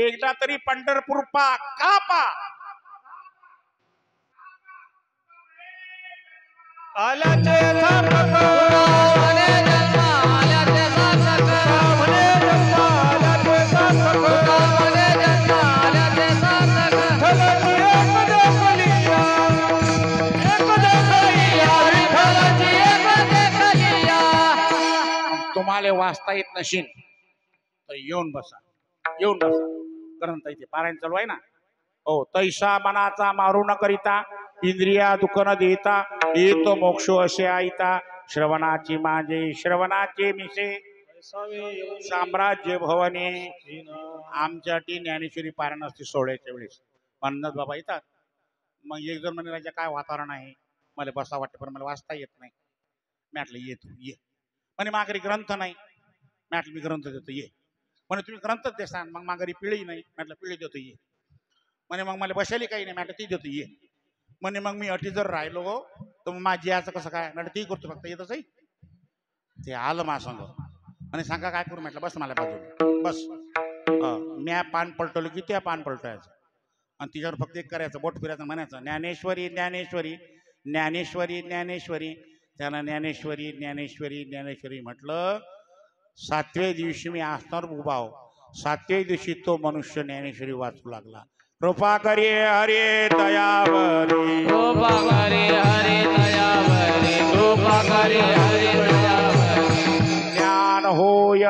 एकदा तरी पंढरपूर पा का पा आल्याचे सार्थक म्हणे जन्म आल्याचे सार्थक म्हणे जन्म आल्याचे सार्थक म्हणे जन्म आल्याचे सार्थक विठ्ठलाची एक देखलिया तुम्हाला वाचता येत नशील तर येऊन बसा ग्रंथ इथे पारायण चालू आहे ना हो तैसा मनाचा मारू न करिता इंद्रिया दुःख न देता येतो मोक्ष असे आईता श्रवणाची माझे श्रवणाचे मिसे साम्राज्य भवने आमच्यासाठी ज्ञानेश्वरी पारायण असते 16च्या वेळेस म्हणत बाबा येतात मग एक जण म्हणे राजा काय वातावरण आहे मला बसा वाटतं पण मला वाचता येत नाही म्हटलं ये तू ये म्हणे माघारी ग्रंथ नाही म्हटलं मी ग्रंथ देतो ये म्हणे तुम्ही ग्रंथच देसान मग माघारी पिढी नाही म्हटलं पिढी देतो ये म्हणे मग मला बसायला काही नाही म्हटलं ती देतो ये म्हणे मग मी अटी जर राहिलो हो तर मग माझी याचं कसं काय म्हटलं ती करतो फक्त येतच आहे ते आलं मा सांग आणि सांगा काय करू म्हटलं बस मला बाजूला बस म्या पान पलटवलं की त्या पान पलटायचं आणि तिच्यावर फक्त एक करायचं बोट फिरायचं म्हणायचं ज्ञानेश्वरी ज्ञानेश्वरी ज्ञानेश्वरी ज्ञानेश्वरी त्याला ज्ञानेश्वरी ज्ञानेश्वरी ज्ञानेश्वरी म्हटलं 7व्या दिवशी मी असणार उभा हो 7व्या दिवशी तो मनुष्य ज्ञानेश्वरी वाचू लागला कृपा करे हरे दयावरी कृपा करे हरे दयावरी कृपा करे हरे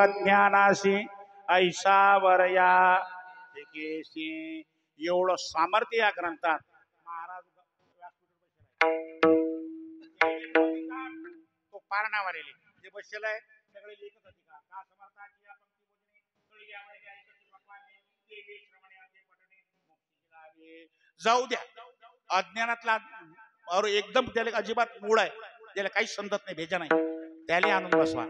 अज्ञानासी ऐसा वरया केसी. एवढं सामर्थ्य या ग्रंथात. महाराज तो पारणावर येले जे बसलेला आहे सगळे लेखत अधिकार का समर्थाची या पंक्ती बोलणे कळली आवाज ऐकत भगवानने देवी श्रवणे अर्थे पठणे मुक्ती लाभे. जाऊ द्या अज्ञानातला और एकदम त्याला अजिबात मूळ आहे त्याला काहीच समजत नाही भेजा नाही त्याला आणून बसवा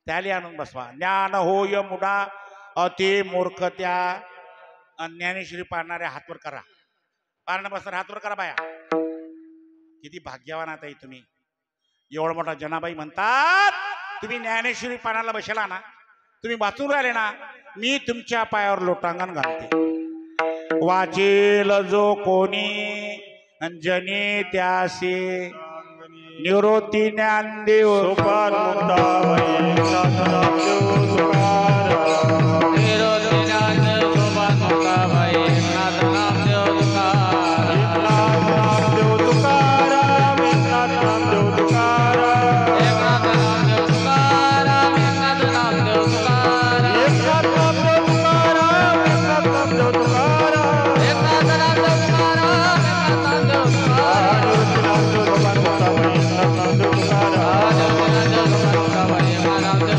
त्याला आणून बसवा. ज्ञान होय मुडा अति मूर्ख त्या ज्ञानेश्वरी पाळणाऱ्या हातवर करा पारणं बसणार हातवर करा बाया. किती भाग्यवान आता तुम्ही. एवढा मोठा जनाबाई म्हणतात तुम्ही ज्ञानेश्वरी पानाला बसला ना तुम्ही वाचून राहिले ना मी तुमच्या पायावर लोटांगण घालते. वाचेल जो कोणी जनी त्यासे निवृत्ती ज्ञानदेव सोपान मुक्ताबाई नाथनाम देव तुकाराम. निरोधी ज्ञानदेव सोपान मुक्ताबाई नाथनाम देव तुकाराम. नाथनाम देव तुकाराम. नाथनाम देव तुकाराम. एकनाथ नाम देव तुकाराम. एकनाथ नाम देव तुकाराम. एकनाथ नाम देव तुकाराम. एकनाथ नाम देव तुकाराम. एकनाथ नाम देव तुकाराम. एकनाथ नाम देव तुकाराम. नाम देव सोपान मुक्ताबाई नाथनाम देव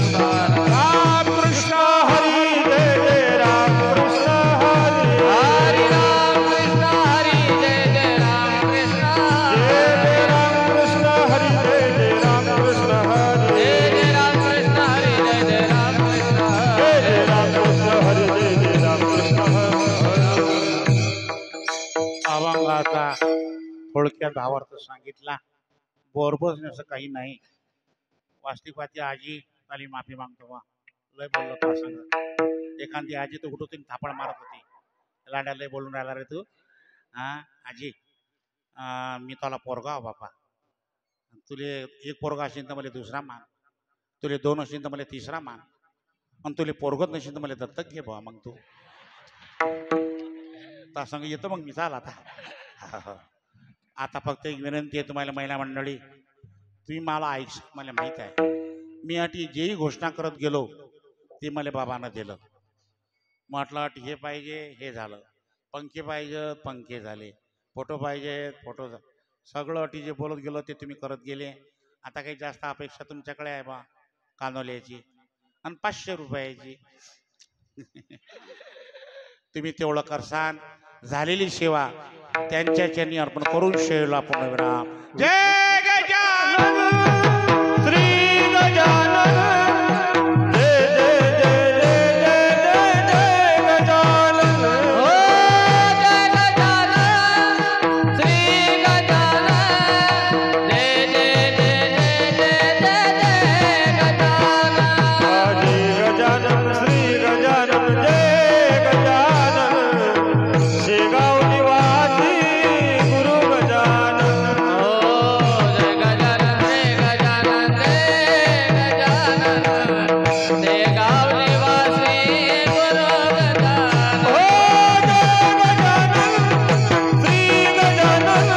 तुकाराम. राम कृष्ण हरी जय जय राम कृष्ण हरी. हरि राम कृष्ण हरि जय जय राम कृष्ण. जय जय राम कृष्ण हरी जय जय राम कृष्ण हरी. जय जय राम कृष्ण हरि जय जय राम कृष्ण. जय जय राम कृष्ण हरी जय जय राम कृष्ण हरी. अभंगाचा थोडक्यात भावार्थ सांगितला. बोरबसण्याचं काही नाही. वास्तविकवादी आजी आली माफी मागतो बा लय बोललो का सांग एखादी आजी तर कुठं थापड मारत होती लाड्या लय बोलून राहिला रे तू. हा आजी मी तुला पोरगा हो बापा तुले एक पोरगा असेल तर मला दुसरा मान तुले दोन असेल तर मला तिसरा मान आणि तुले पोरगत नसेल तर मला दत्तक घे बा. मग तू त्या संग येतो मग मी चाल आता. आता फक्त एक विनंती आहे तुम्हाला महिला मंडळी तुम्ही मला ऐक मला माहीत आहे मी अटी जेही घोषणा करत गेलो ते मला बाबानं दिलं. म्हटलं अट हे पाहिजे हे झालं पंखे पाहिजे पंखे झाले फोटो पाहिजे फोटो सगळं अटी जे बोलत गेलो ते तुम्ही करत गेले. आता काही जास्त अपेक्षा तुमच्याकडे आहे बा कानोल्याची आणि 500 रुपयाची. तुम्ही तेवढं करसान झालेली सेवा त्यांच्यानी अर्पण करून शेवला पूर्णविराम. जय गजानन श्री गजानन. जय जय जय जय जय जय जय गजानन. ओ जय गजानन श्री गजानन. जय जय जय जय जय जय गजानन. जय गजानन श्री गजानन. जय गजानन. शेगाव निवासी गुरु गजानन. ओ जय गजानन जय गजानन जय गजानन. जय गाव निवासी गुरु गजानन. हो जय गजानन श्री गजानन.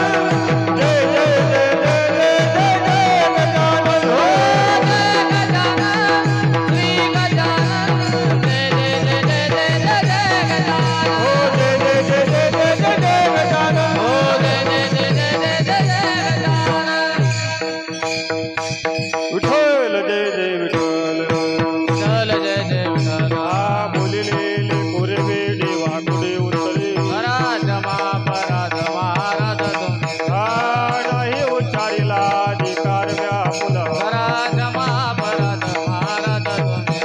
जय जय जय जय जय जय जय गजानन. ओ हो जय गजानन श्री गजानन. जय जय जय जय जय जय गजानन. हो जय जय जय जय जय जय जय गजानन. ओ जय जय जय जय जय जय जय गजानन. विठ्ठल जय जय विठ्ठल. चल जय जय विठ्ठल. आ बोलिलेली पूर्वेडी वाकुडे उत्तरे. पराधमा महाराज तुम्ही. आ नाही उच्चारिला अधिकार व्यापुला.